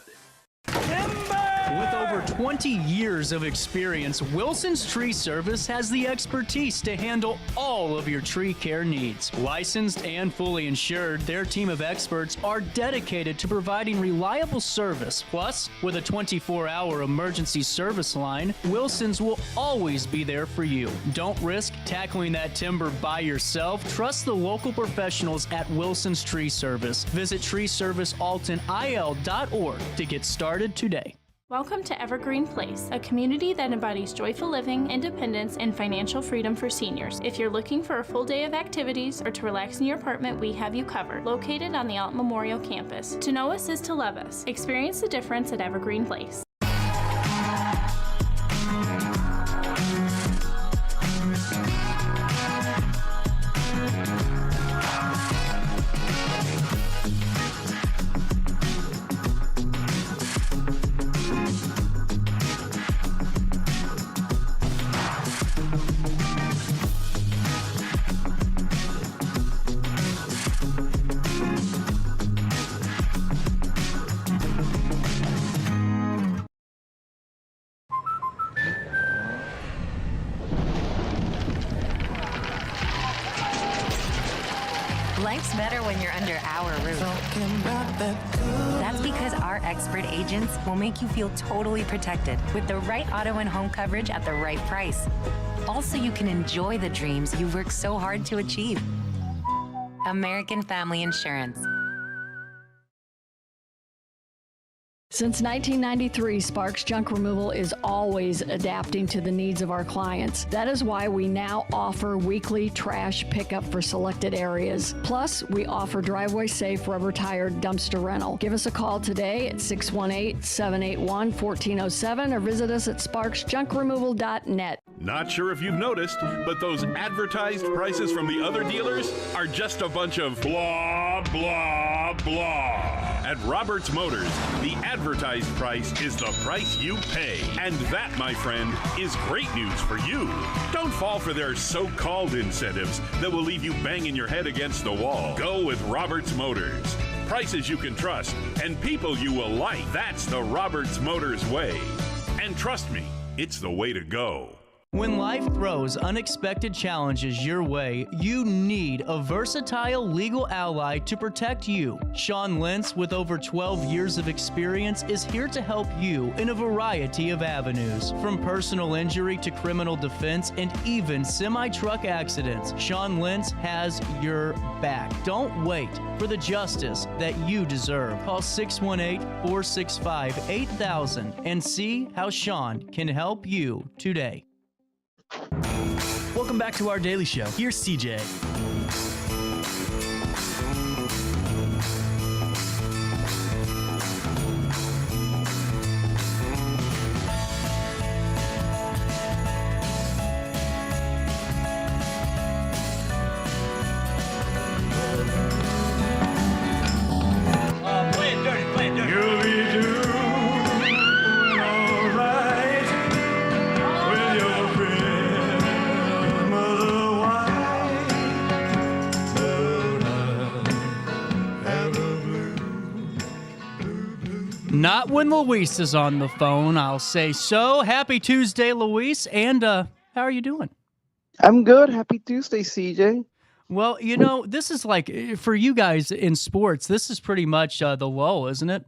With over 20 years of experience, Wilson's Tree Service has the expertise to handle all of your tree care needs. Licensed and fully insured, their team of experts are dedicated to providing reliable service. Plus, with a 24-hour emergency service line, Wilson's will always be there for you. Don't risk tackling that timber by yourself. Trust the local professionals at Wilson's Tree Service. Visit treeservicealtonil.org to get started today. Welcome to Evergreen Place, a community that embodies joyful living, independence, and financial freedom for seniors. If you're looking for a full day of activities or to relax in your apartment, we have you covered. Located on the Alton Memorial Campus. To know us is to love us. Experience the difference at Evergreen Place. Life's better when you're under our roof. That's because our expert agents will make you feel totally protected with the right auto and home coverage at the right price. Also, you can enjoy the dreams you've worked so hard to achieve. American Family Insurance. Since 1993, Sparks Junk Removal is always adapting to the needs of our clients. That is why we now offer weekly trash pickup for selected areas. Plus, we offer driveway-safe rubber-tired dumpster rental. Give us a call today at 618-781-1407 or visit us at sparksjunkremoval.net. Not sure if you've noticed, but those advertised prices from the other dealers are just a bunch of blah, blah, blah. At Roberts Motors, the advertised price is the price you pay. And that, my friend, is great news for you. Don't fall for their so-called incentives that will leave you banging your head against the wall. Go with Roberts Motors. Prices you can trust and people you will like. That's the Roberts Motors way. And trust me, it's the way to go. When life throws unexpected challenges your way, you need a versatile legal ally to protect you. Sean Lentz, with over 12 years of experience, is here to help you in a variety of avenues. From personal injury to criminal defense and even semi-truck accidents, Sean Lentz has your back. Don't wait for the justice that you deserve. Call 618-465-8000 and see how Sean can help you today. Welcome back to our daily show. Here's CJ. Play it dirty. You'll be doing all right with your Christmas white. Not when Luis is on the phone, I'll say so. Happy Tuesday, Luis. And how are you doing? I'm good. Happy Tuesday, CJ. Well, you know, this is like, for you guys in sports, this is pretty much the lull, isn't it?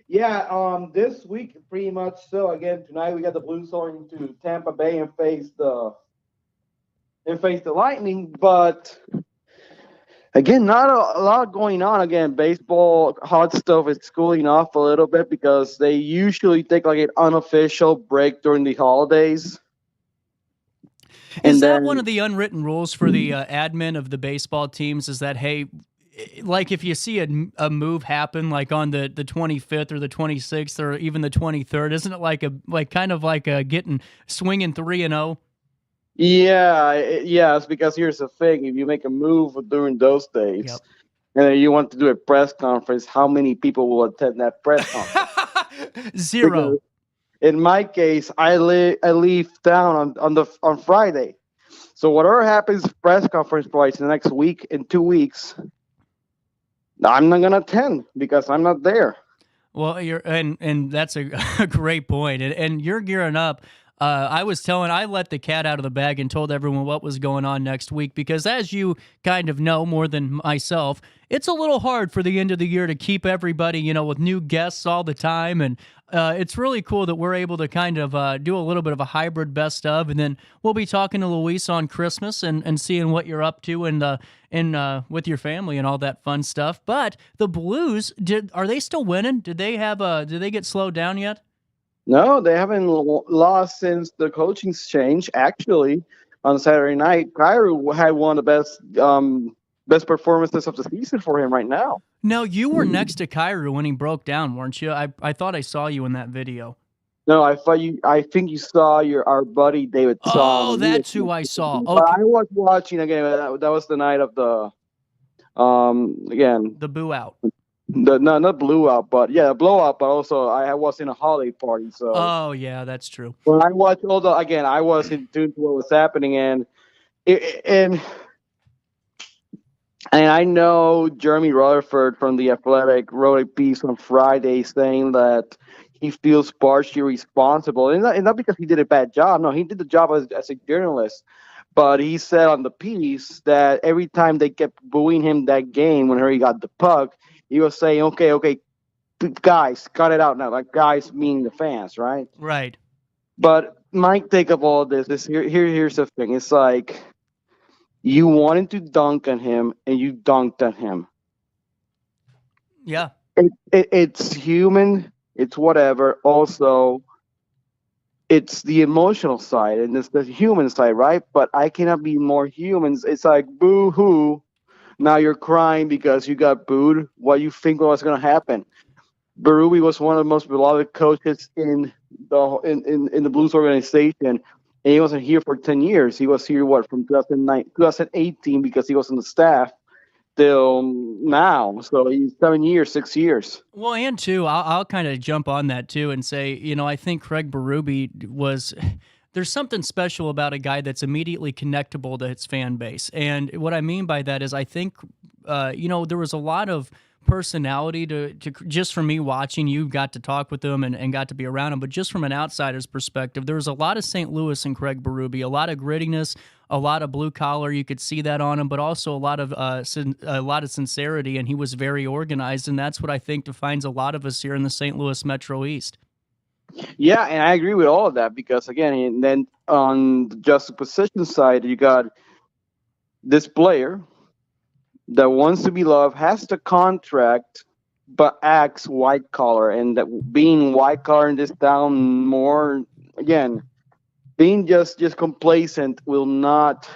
Yeah, this week pretty much so. Again, tonight we got the Blues going to Tampa Bay and face the Lightning, but again, not a lot going on. Again, baseball hot stove is cooling off a little bit because they usually take like an unofficial break during the holidays. Is that one of the unwritten rules for the admin of the baseball teams is that, hey, like if you see a move happen like on the 25th or the 26th or even the 23rd, isn't it like kind of like getting swinging 3-0? Yeah, it's because here's the thing. If you make a move during those days and then you want to do a press conference, how many people will attend that press conference? Zero. Because in my case, I leave town on Friday. So whatever happens press conference wise in the next week, in 2 weeks, I'm not gonna attend because I'm not there. Well, and that's a great point. And you're gearing up. I let the cat out of the bag and told everyone what was going on next week because, as you kind of know more than myself, it's a little hard for the end of the year to keep everybody, with new guests all the time. And it's really cool that we're able to kind of do a little bit of a hybrid best of. And then we'll be talking to Luis on Christmas and seeing what you're up to and with your family and all that fun stuff. But the Blues, are they still winning? Did they get slowed down yet? No, they haven't lost since the coaching change. Actually, on Saturday night, Kyrou had one of the best performances of the season for him right now. No, you were next to Kyrou when he broke down, weren't you? I thought I saw you in that video. No, I think you saw our buddy David. Oh, that's who I saw. Okay. But I was watching again. That was the night of the the boo out. Not blew out, but yeah, blowout. But also, I was in a holiday party, so. Oh yeah, that's true. When I watched I was in tune to what was happening, and I know Jeremy Rutherford from The Athletic wrote a piece on Friday saying that he feels partially responsible, and not because he did a bad job. No, he did the job as a journalist. But he said on the piece that every time they kept booing him that game when he got the puck, he was saying, okay, guys, cut it out now. Like, guys meaning the fans, right? Right. But my take of all this is here's the thing. It's like you wanted to dunk on him, and you dunked on him. Yeah. It's human. It's whatever. Also, it's the emotional side and it's the human side, right? But I cannot be more humans. It's like boo hoo. Now you're crying because you got booed. What you think was going to happen? Berube was one of the most beloved coaches in the Blues organization, and he wasn't here for 10 years. He was here from 2018 because he was on the staff till now. So he's 7 years, 6 years. Well, and too, I'll kind of jump on that too and say, I think Craig Berube was. There's something special about a guy that's immediately connectable to his fan base, and what I mean by that is, I think, there was a lot of personality to just from me watching. You got to talk with him and got to be around him, but just from an outsider's perspective, there was a lot of St. Louis and Craig Berube, a lot of grittiness, a lot of blue collar. You could see that on him, but also a lot of sincerity, and he was very organized, and that's what I think defines a lot of us here in the St. Louis Metro East. Yeah, and I agree with all of that because, again, and then on the juxtaposition side, you got this player that wants to be loved, has the contract, but acts white collar, and that being white collar in this town more, again, being just complacent will not,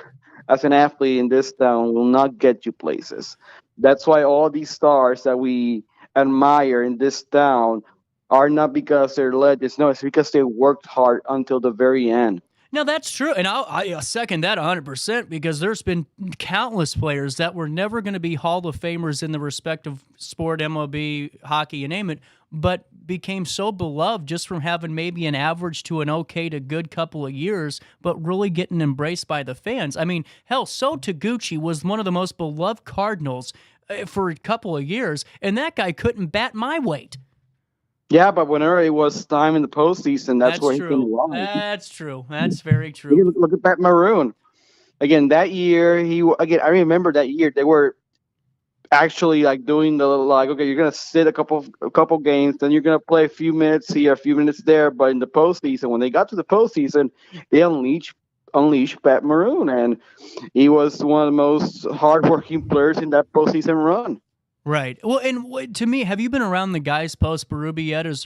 as an athlete in this town, will not get you places. That's why all these stars that we admire in this town are not because they're legends. No, it's because they worked hard until the very end. No, that's true, and I second that 100% because there's been countless players that were never going to be Hall of Famers in the respective sport, MLB, hockey, you name it, but became so beloved just from having maybe an average to an okay to good couple of years, but really getting embraced by the fans. I mean, hell, So Taguchi was one of the most beloved Cardinals for a couple of years, and that guy couldn't bat my weight. Yeah, but whenever it was time in the postseason, that's where he came along. That's true. That's very true. Look at Pat Maroon. Again, that year, I remember that year they were actually doing okay, you're gonna sit a couple games, then you're gonna play a few minutes here, a few minutes there. But in the postseason, when they got to the postseason, they unleashed Pat Maroon, and he was one of the most hardworking players in that postseason run. Right. Well, and to me, have you been around the guys post Berube yet? Has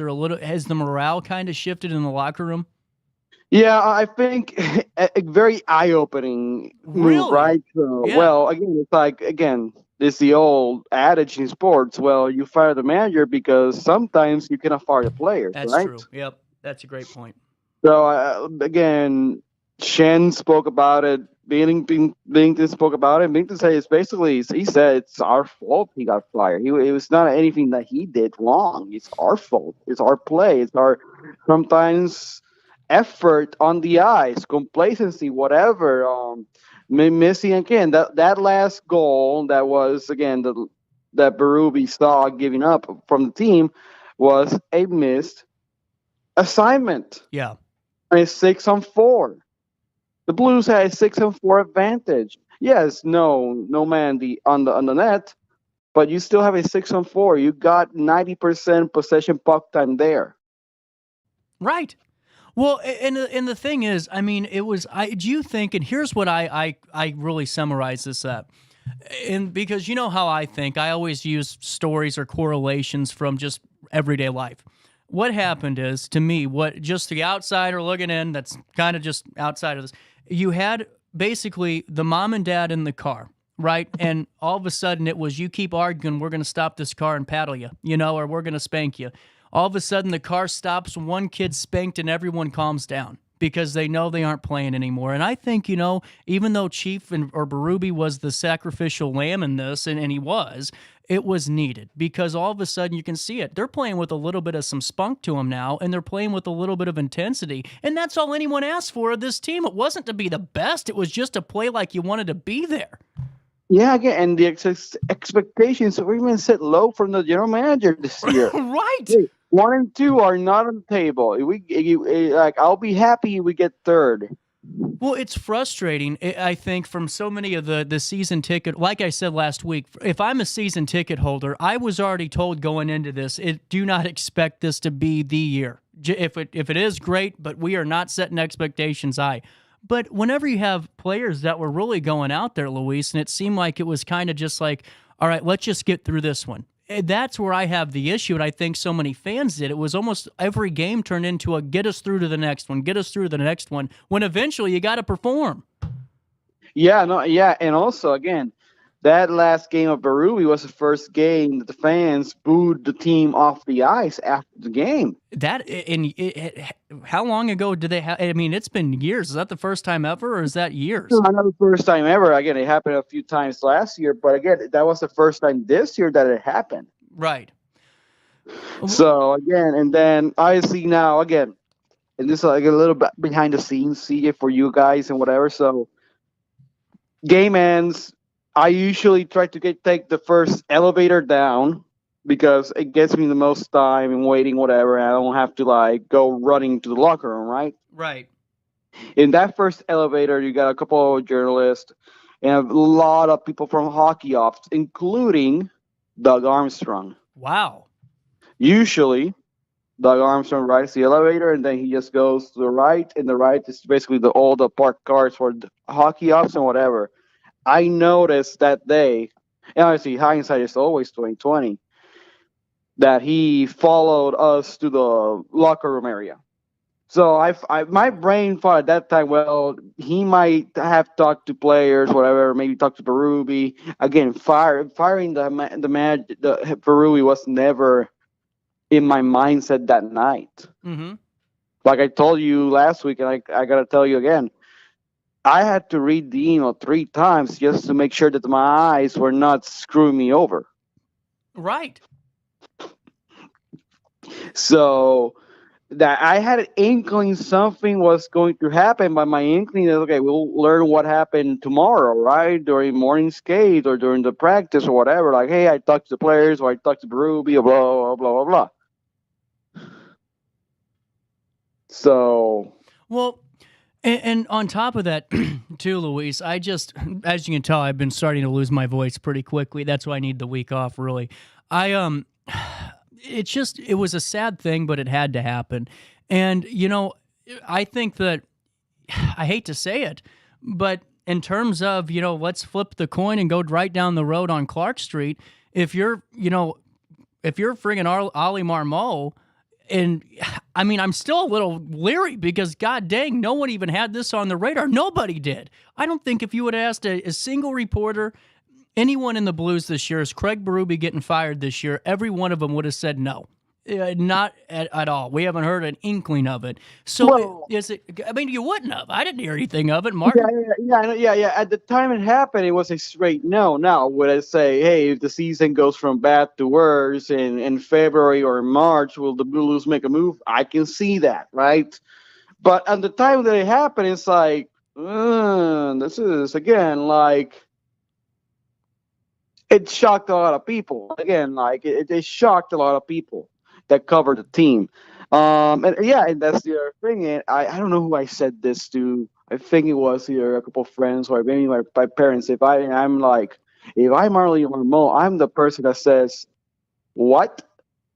the morale kind of shifted in the locker room? Yeah, I think a very eye-opening move, right? So, yeah. Well, again, it's the old adage in sports. Well, you fire the manager because sometimes you cannot fire the players. That's right? true. Yep, that's a great point. So again, Shen spoke about it. Bington spoke about it. Bington said he said it's our fault he got fired. It was not anything that he did wrong. It's our fault. It's our play. It's our sometimes effort on the ice, complacency, whatever. Missing again that last goal that was again that Berube saw giving up from the team was a missed assignment. Yeah, and it's 6-on-4. The Blues had a 6-on-4 advantage. Yes, no man on the net, but you still have a 6-on-4. You got 90% possession puck time there. Right. Well, and the thing is, I mean, do you think, and here's what I really summarize this up, and because you know how I think, I always use stories or correlations from just everyday life. What happened is, to me, what just the outsider looking in, that's kind of just outside of this, you had basically the mom and dad in the car, right? And all of a sudden it was, you keep arguing, we're going to stop this car and paddle you, or we're going to spank you. All of a sudden the car stops, one kid's spanked, and everyone calms down because they know they aren't playing anymore. And I think, even though Chief or Berube was the sacrificial lamb in this, and he was, it was needed because all of a sudden you can see it. They're playing with a little bit of some spunk to them now, and they're playing with a little bit of intensity. And that's all anyone asked for of this team. It wasn't to be the best. It was just to play like you wanted to be there. Yeah, again, and the expectations were even set low from the general manager this year. Right. Hey, 1 and 2 are not on the table. I'll be happy we get third. Well, it's frustrating, I think, from so many of the season ticket. Like I said last week, if I'm a season ticket holder, I was already told going into this, do not expect this to be the year. If it is, great, but we are not setting expectations high. But whenever you have players that were really going out there, Luis, and it seemed like it was kind of just like, all right, let's just get through this one. that's where I have the issue, and I think so many fans did. It was almost every game turned into a get us through to the next one, get us through to the next one, when eventually you got to perform. Yeah, no, yeah, and also again, that last game of Berube was the first game that the fans booed the team off the ice after the game. How long ago did they have? I mean, it's been years. Is that the first time ever, or is that years? No, not the first time ever. Again, it happened a few times last year, but again, that was the first time this year that it happened. Right. So again, and then obviously now again, and this is like a little bit behind the scenes, see it for you guys and whatever. So game ends. I usually try to take the first elevator down because it gets me the most time and waiting, whatever, and I don't have to like go running to the locker room, right? Right. In that first elevator, you got a couple of journalists and a lot of people from hockey ops, including Doug Armstrong. Wow. Usually, Doug Armstrong rides the elevator and then he just goes to the right, and the right is basically all the parked cars for the hockey ops and whatever. I noticed that day, and obviously hindsight is always 2020, that he followed us to the locker room area. So my brain thought at that time, well, he might have talked to players, whatever, maybe talked to Berube. Again, firing the Berube was never in my mindset that night. Mm-hmm. Like I told you last week, and I gotta tell you again, I had to read the email 3 times just to make sure that my eyes were not screwing me over. Right. So that I had an inkling something was going to happen, but my inkling is, okay, we'll learn what happened tomorrow, right? During morning skate or during the practice or whatever. Like, hey, I talked to the players or I talked to Berube or blah, blah, blah, blah, blah. So. Well, and on top of that, too, Luis, I just, as you can tell, I've been starting to lose my voice pretty quickly. That's why I need the week off, really. It was a sad thing, but it had to happen. And, I think that, I hate to say it, but in terms of, let's flip the coin and go right down the road on Clark Street, if you're friggin' Ollie Marmol, and I mean, I'm still a little leery because, god dang, no one even had this on the radar. Nobody did. I don't think if you would have asked a single reporter, anyone in the Blues this year, is Craig Berube getting fired this year, every one of them would have said no. Not at all. We haven't heard an inkling of it. So is it? I mean, you wouldn't have. I didn't hear anything of it, Mark. Yeah. At the time it happened, it was a straight no. Now, would I say, hey, if the season goes from bad to worse in February or March, will the Blues make a move? I can see that, right? But at the time that it happened, it's like, this is again like. It shocked a lot of people. Again, like it shocked a lot of people that covered the team. And that's the other thing. And I don't know who I said this to. I think it was either a couple of friends or maybe my parents. If I'm Marley Marmol, I'm the person that says, what?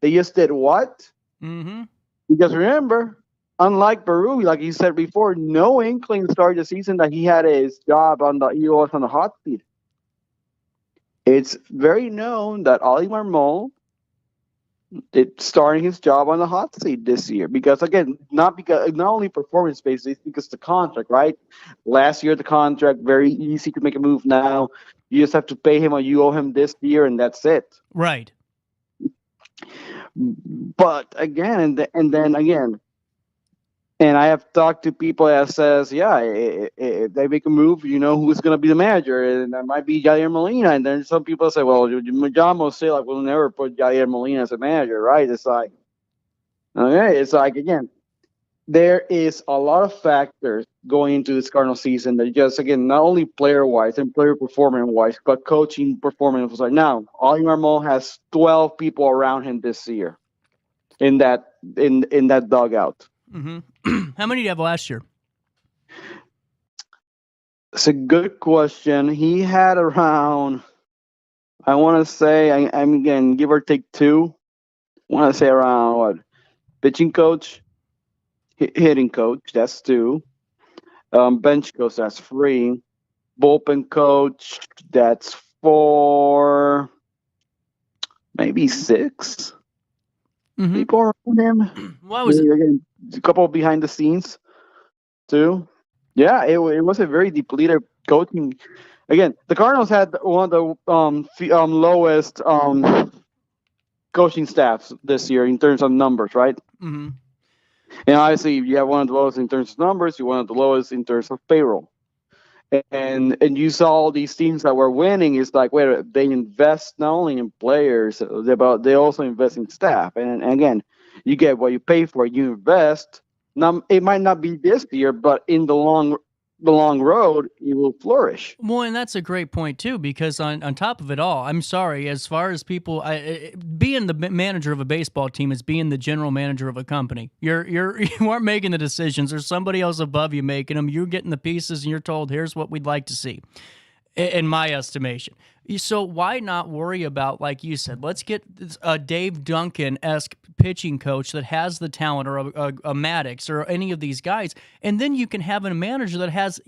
They just did what? Mm-hmm. Because remember, unlike Berube, like you said before, no inkling started the season that he had his job he was on the hot seat. It's very known that Ollie Marmol is starting his job on the hot seat this year because, again, not only performance based, it's because the contract, right? Last year the contract, very easy to make a move now. You just have to pay him or you owe him this year, and that's it. Right. But again, and then again. And I have talked to people that says, if they make a move, you know who's going to be the manager, and that might be Javier Molina. And then some people say, well, John will say, like, we'll never put Javier Molina as a manager, right? It's like, okay, it's like, again, there is a lot of factors going into this Cardinals season that just, again, not only player-wise and player performance-wise, but coaching performance. Like now, Ollie Marmol has 12 people around him this year in that dugout. Mm-hmm. How many did you have last year? It's a good question. He had around, I want to say, I'm again, give or take 2. I want to say around, pitching coach, hitting coach, that's 2. Bench coach, that's 3. Bullpen coach, that's 4. Maybe maybe 6 people around him. Why was it? Again, a couple behind the scenes too. Yeah, it was a very depleted coaching. Again, the Cardinals had one of the lowest coaching staffs this year in terms of numbers, right? Mm-hmm. And obviously, you have one of the lowest in terms of numbers. You're one of the lowest in terms of payroll. And you saw all these teams that were winning. It's like, wait, they invest not only in players, they also invest in staff. And again, you get what you pay for. You invest. Now, it might not be this year, but in the long road, it will flourish. Well, and that's a great point too, because on top of it all, I'm sorry, as far as people, being the manager of a baseball team is being the general manager of a company. You aren't making the decisions. There's somebody else above you making them. You're getting the pieces, and you're told, here's what we'd like to see, in my estimation. So why not worry about, like you said, let's get a Dave Duncan-esque pitching coach that has the talent, or a Maddox, or any of these guys, and then you can have a manager that has,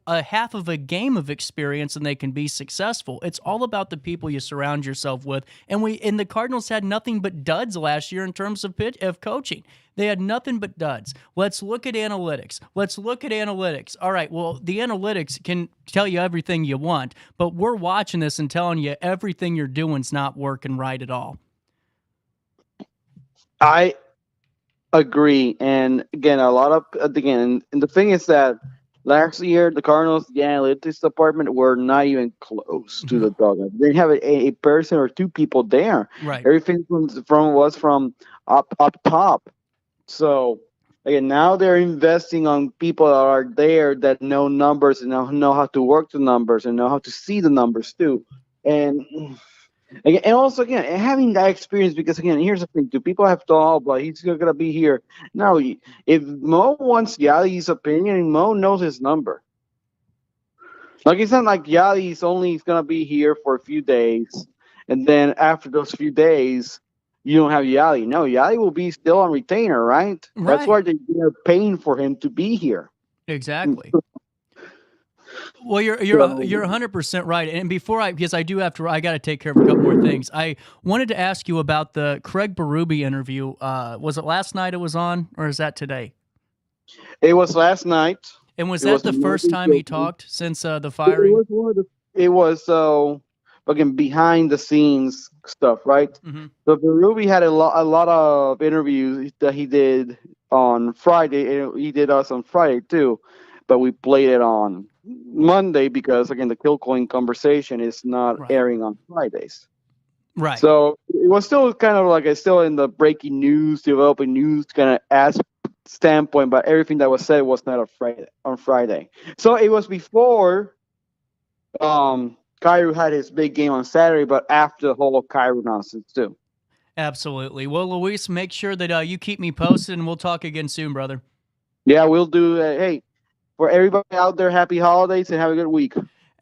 a half of a game of experience, and they can be successful. It's all about the people you surround yourself with, and the Cardinals had nothing but duds last year in terms of coaching. They had nothing but duds. Let's look at analytics. All right, well, the analytics can tell you everything you want, but we're watching this and telling you everything you're doing's not working right at all. I agree. And again, and the thing is that last year, the Cardinals, the analytics department, were not even close to the dugout. They didn't have a person or 2 people there. Right. Everything was from up top. So again, now they're investing on people that are there that know numbers and know how to work the numbers and know how to see the numbers too. And also having that experience, because again, here's the thing too: people have thought, but he's gonna be here. No, if Mo wants Yadi's opinion, Mo knows his number. Like, it's not like Yadi's only gonna be here for a few days, and then after those few days, you don't have Yadi. No, Yadi will be still on retainer, right? That's why they're paying for him to be here. Exactly. Well, you're 100% right. And because I got to take care of a couple more things. I wanted to ask you about the Craig Berube interview. Was it last night it was on, or is that today? It was last night. And was that the first time he talked since the firing? It was again, behind the scenes stuff, right? Mm-hmm. So Berube had a lot of interviews that he did on Friday, and he did us on Friday too, but we played it on Monday because, again, the Kilcoyne conversation is not airing on Fridays. Right. So it was still kind of like still in the breaking news, developing news kind of standpoint, but everything that was said was not on Friday. So it was before Cairo had his big game on Saturday, but after the whole Cairo nonsense too. Absolutely. Well, Luis, make sure that you keep me posted, and we'll talk again soon, brother. Yeah, we'll do. Hey, for everybody out there, happy holidays and have a good week.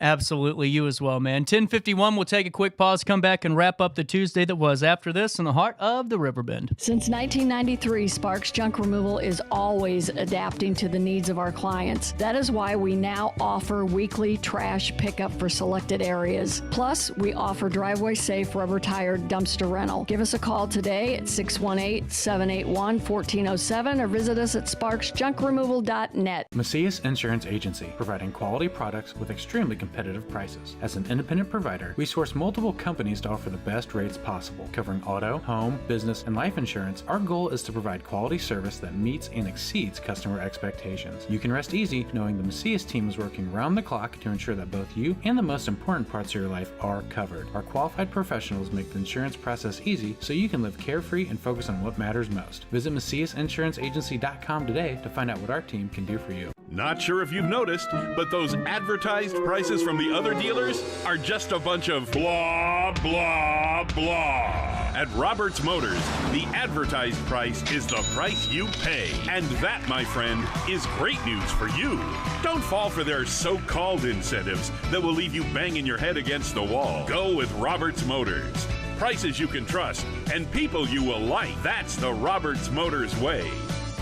Absolutely. You as well, man. 10:51, we'll take a quick pause, come back, and wrap up the Tuesday that was. After this, in the heart of the Riverbend. Since 1993, Sparks Junk Removal is always adapting to the needs of our clients. That is why we now offer weekly trash pickup for selected areas. Plus, we offer driveway-safe rubber-tired dumpster rental. Give us a call today at 618-781-1407 or visit us at sparksjunkremoval.net. Macias Insurance Agency, providing quality products with extremely competitive prices. As an independent provider, we source multiple companies to offer the best rates possible. Covering auto, home, business, and life insurance, our goal is to provide quality service that meets and exceeds customer expectations. You can rest easy knowing the Macias team is working round the clock to ensure that both you and the most important parts of your life are covered. Our qualified professionals make the insurance process easy so you can live carefree and focus on what matters most. Visit MaciasInsuranceAgency.com today to find out what our team can do for you. Not sure if you've noticed, but those advertised prices from the other dealers are just a bunch of blah, blah, blah. At Roberts Motors, the advertised price is the price you pay. And that, my friend, is great news for you. Don't fall for their so-called incentives that will leave you banging your head against the wall. Go with Roberts Motors. Prices you can trust and people you will like. That's the Roberts Motors way.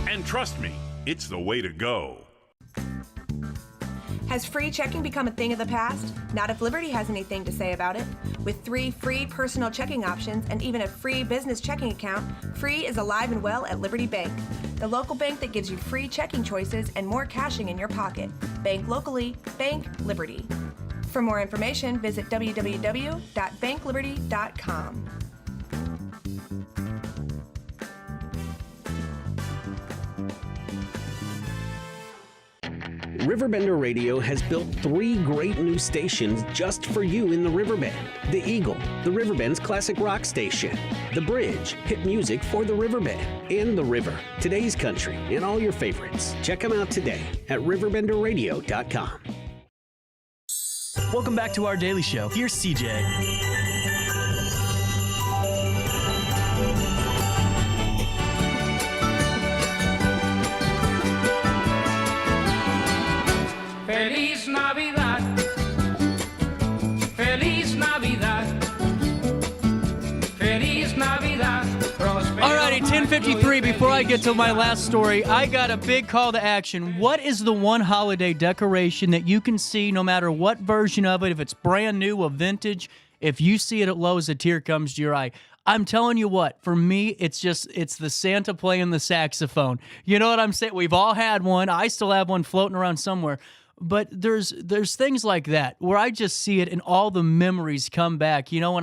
And trust me, it's the way to go. Has free checking become a thing of the past? Not if Liberty has anything to say about it. With 3 free personal checking options and even a free business checking account, free is alive and well at Liberty Bank, the local bank that gives you free checking choices and more cashing in your pocket. Bank locally, bank Liberty. For more information, visit www.bankliberty.com. RiverBender Radio has built 3 great new stations just for you in the Riverbend. The Eagle, the Riverbend's classic rock station. The Bridge, hit music for the Riverbend. And The River, today's country, and all your favorites. Check them out today at RiverBender.com. Welcome back to our daily show. Here's CJ. Feliz Navidad, Feliz Navidad, Feliz Navidad. Alrighty, 10:53. Before I get to my last story, I got a big call to action. What is the one holiday decoration that you can see no matter what version of it, if it's brand new or vintage, if you see it at Lowe's, a tear comes to your eye? I'm telling you what, for me, it's the Santa playing the saxophone. You know what I'm saying? We've all had one. I still have one floating around somewhere. But there's things like that where I just see it and all the memories come back. You know,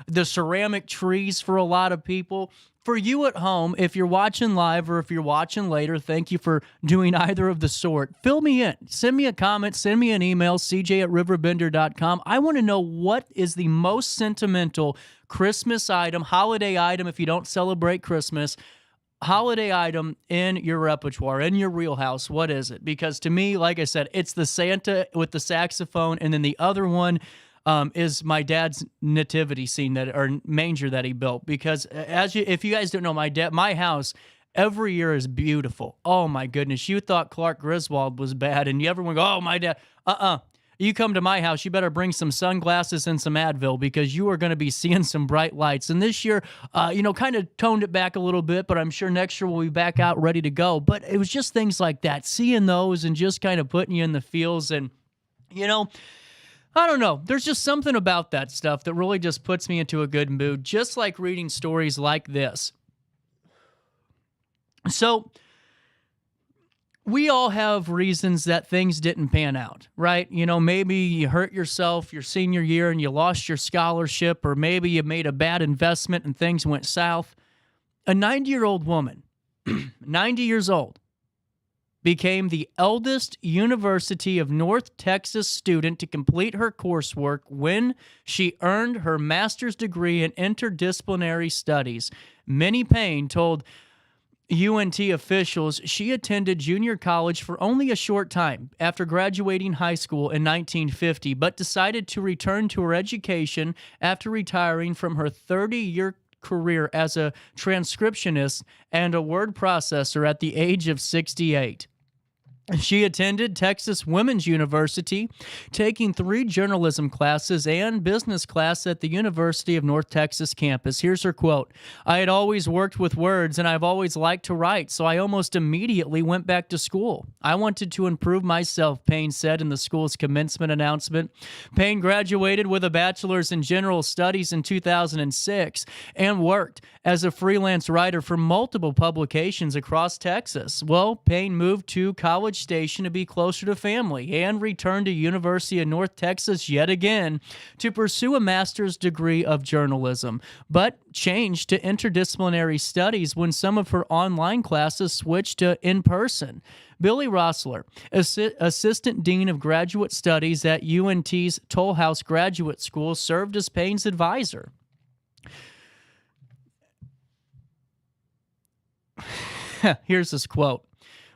the ceramic trees for a lot of people. For you at home, if you're watching live or if you're watching later, thank you for doing either of the sort. Fill me in. Send me a comment. Send me an email, cj@RiverBender.com. I want to know what is the most sentimental Christmas item, holiday item if you don't celebrate Christmas, holiday item in your repertoire, in your wheelhouse. What is it? Because to me, like I said, it's the Santa with the saxophone, and then the other one is my dad's nativity scene or manger that he built. Because if you guys don't know, my house every year is beautiful. Oh my goodness, you thought Clark Griswold was bad, and everyone go, "Oh, my dad." You come to my house, you better bring some sunglasses and some Advil because you are going to be seeing some bright lights. And this year, kind of toned it back a little bit, but I'm sure next year we'll be back out ready to go. But it was just things like that, seeing those and just kind of putting you in the feels. And, I don't know. There's just something about that stuff that really just puts me into a good mood, just like reading stories like this. So we all have reasons that things didn't pan out, right? Maybe you hurt yourself your senior year and you lost your scholarship, or maybe you made a bad investment and things went south. A 90-year-old woman, 90 years old, became the eldest University of North Texas student to complete her coursework when she earned her master's degree in interdisciplinary studies. Minnie Payne told UNT officials she attended junior college for only a short time after graduating high school in 1950, but decided to return to her education after retiring from her 30-year career as a transcriptionist and a word processor at the age of 68. She attended Texas Women's University, taking 3 journalism classes and business class at the University of North Texas campus. Here's her quote: "I had always worked with words and I've always liked to write, so I almost immediately went back to school. I wanted to improve myself," Payne said in the school's commencement announcement. Payne graduated with a bachelor's in general studies in 2006 and worked as a freelance writer for multiple publications across Texas. Well, Payne moved to College Station to be closer to family and returned to University of North Texas yet again to pursue a master's degree of journalism, but changed to interdisciplinary studies when some of her online classes switched to in-person. Billy Rossler, Assistant Dean of Graduate Studies at UNT's Toll House Graduate School, served as Payne's advisor. Here's this quote: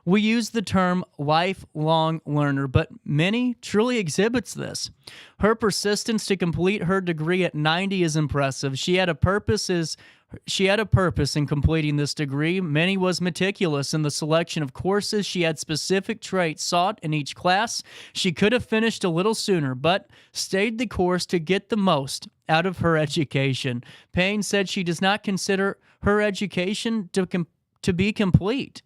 "We use the term lifelong learner, but Minnie truly exhibits this. Her persistence to complete her degree at 90 is impressive. She had a purpose in completing this degree. Minnie was meticulous in the selection of courses. She had specific traits sought in each class. She could have finished a little sooner, but stayed the course to get the most out of her education." Payne said she does not consider her education to be complete.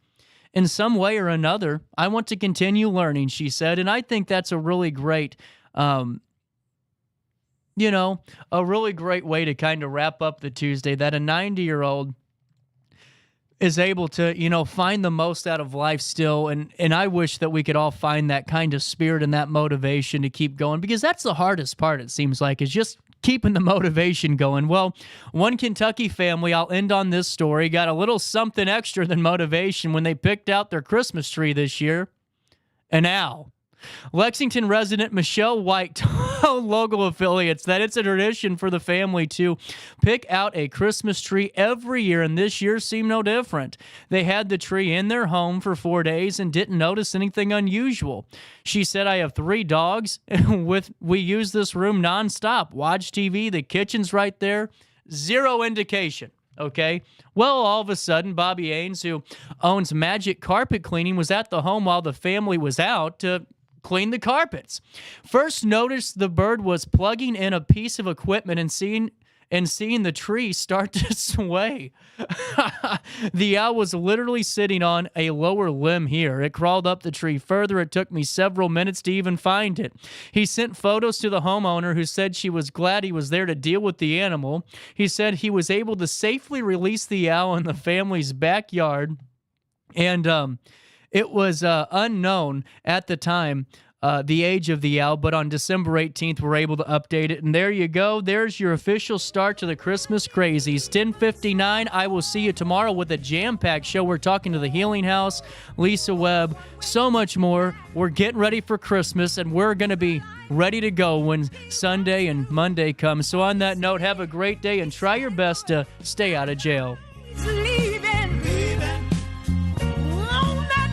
in some way or another. I want to continue learning, she said. And I think that's a really great, a really great way to kind of wrap up the Tuesday, that a 90-year-old is able to, find the most out of life still. And I wish that we could all find that kind of spirit and that motivation to keep going, because that's the hardest part, it seems like, is just keeping the motivation going. Well, one Kentucky family, I'll end on this story, got a little something extra than motivation when they picked out their Christmas tree this year. An owl. Lexington resident Michelle White told local affiliates that it's a tradition for the family to pick out a Christmas tree every year, and this year seemed no different. They had the tree in their home for 4 days and didn't notice anything unusual. She said, I have 3 dogs, and we use this room nonstop. Watch TV, the kitchen's right there. Zero indication. Okay. Well, all of a sudden, Bobby Ains, who owns Magic Carpet Cleaning, was at the home while the family was out to clean the carpets. First noticed the bird was plugging in a piece of equipment and seeing the tree start to sway. The owl was literally sitting on a lower limb here. It crawled up the tree further. It took me several minutes to even find it. He sent photos to the homeowner, who said she was glad he was there to deal with the animal. He said he was able to safely release the owl in the family's backyard. And it was unknown at the time, the age of the owl, but on December 18th, we're able to update it. And there you go. There's your official start to the Christmas crazies. 10:59. I will see you tomorrow with a jam-packed show. We're talking to the Healing House, Lisa Webb, so much more. We're getting ready for Christmas, and we're going to be ready to go when Sunday and Monday comes. So on that note, have a great day and try your best to stay out of jail.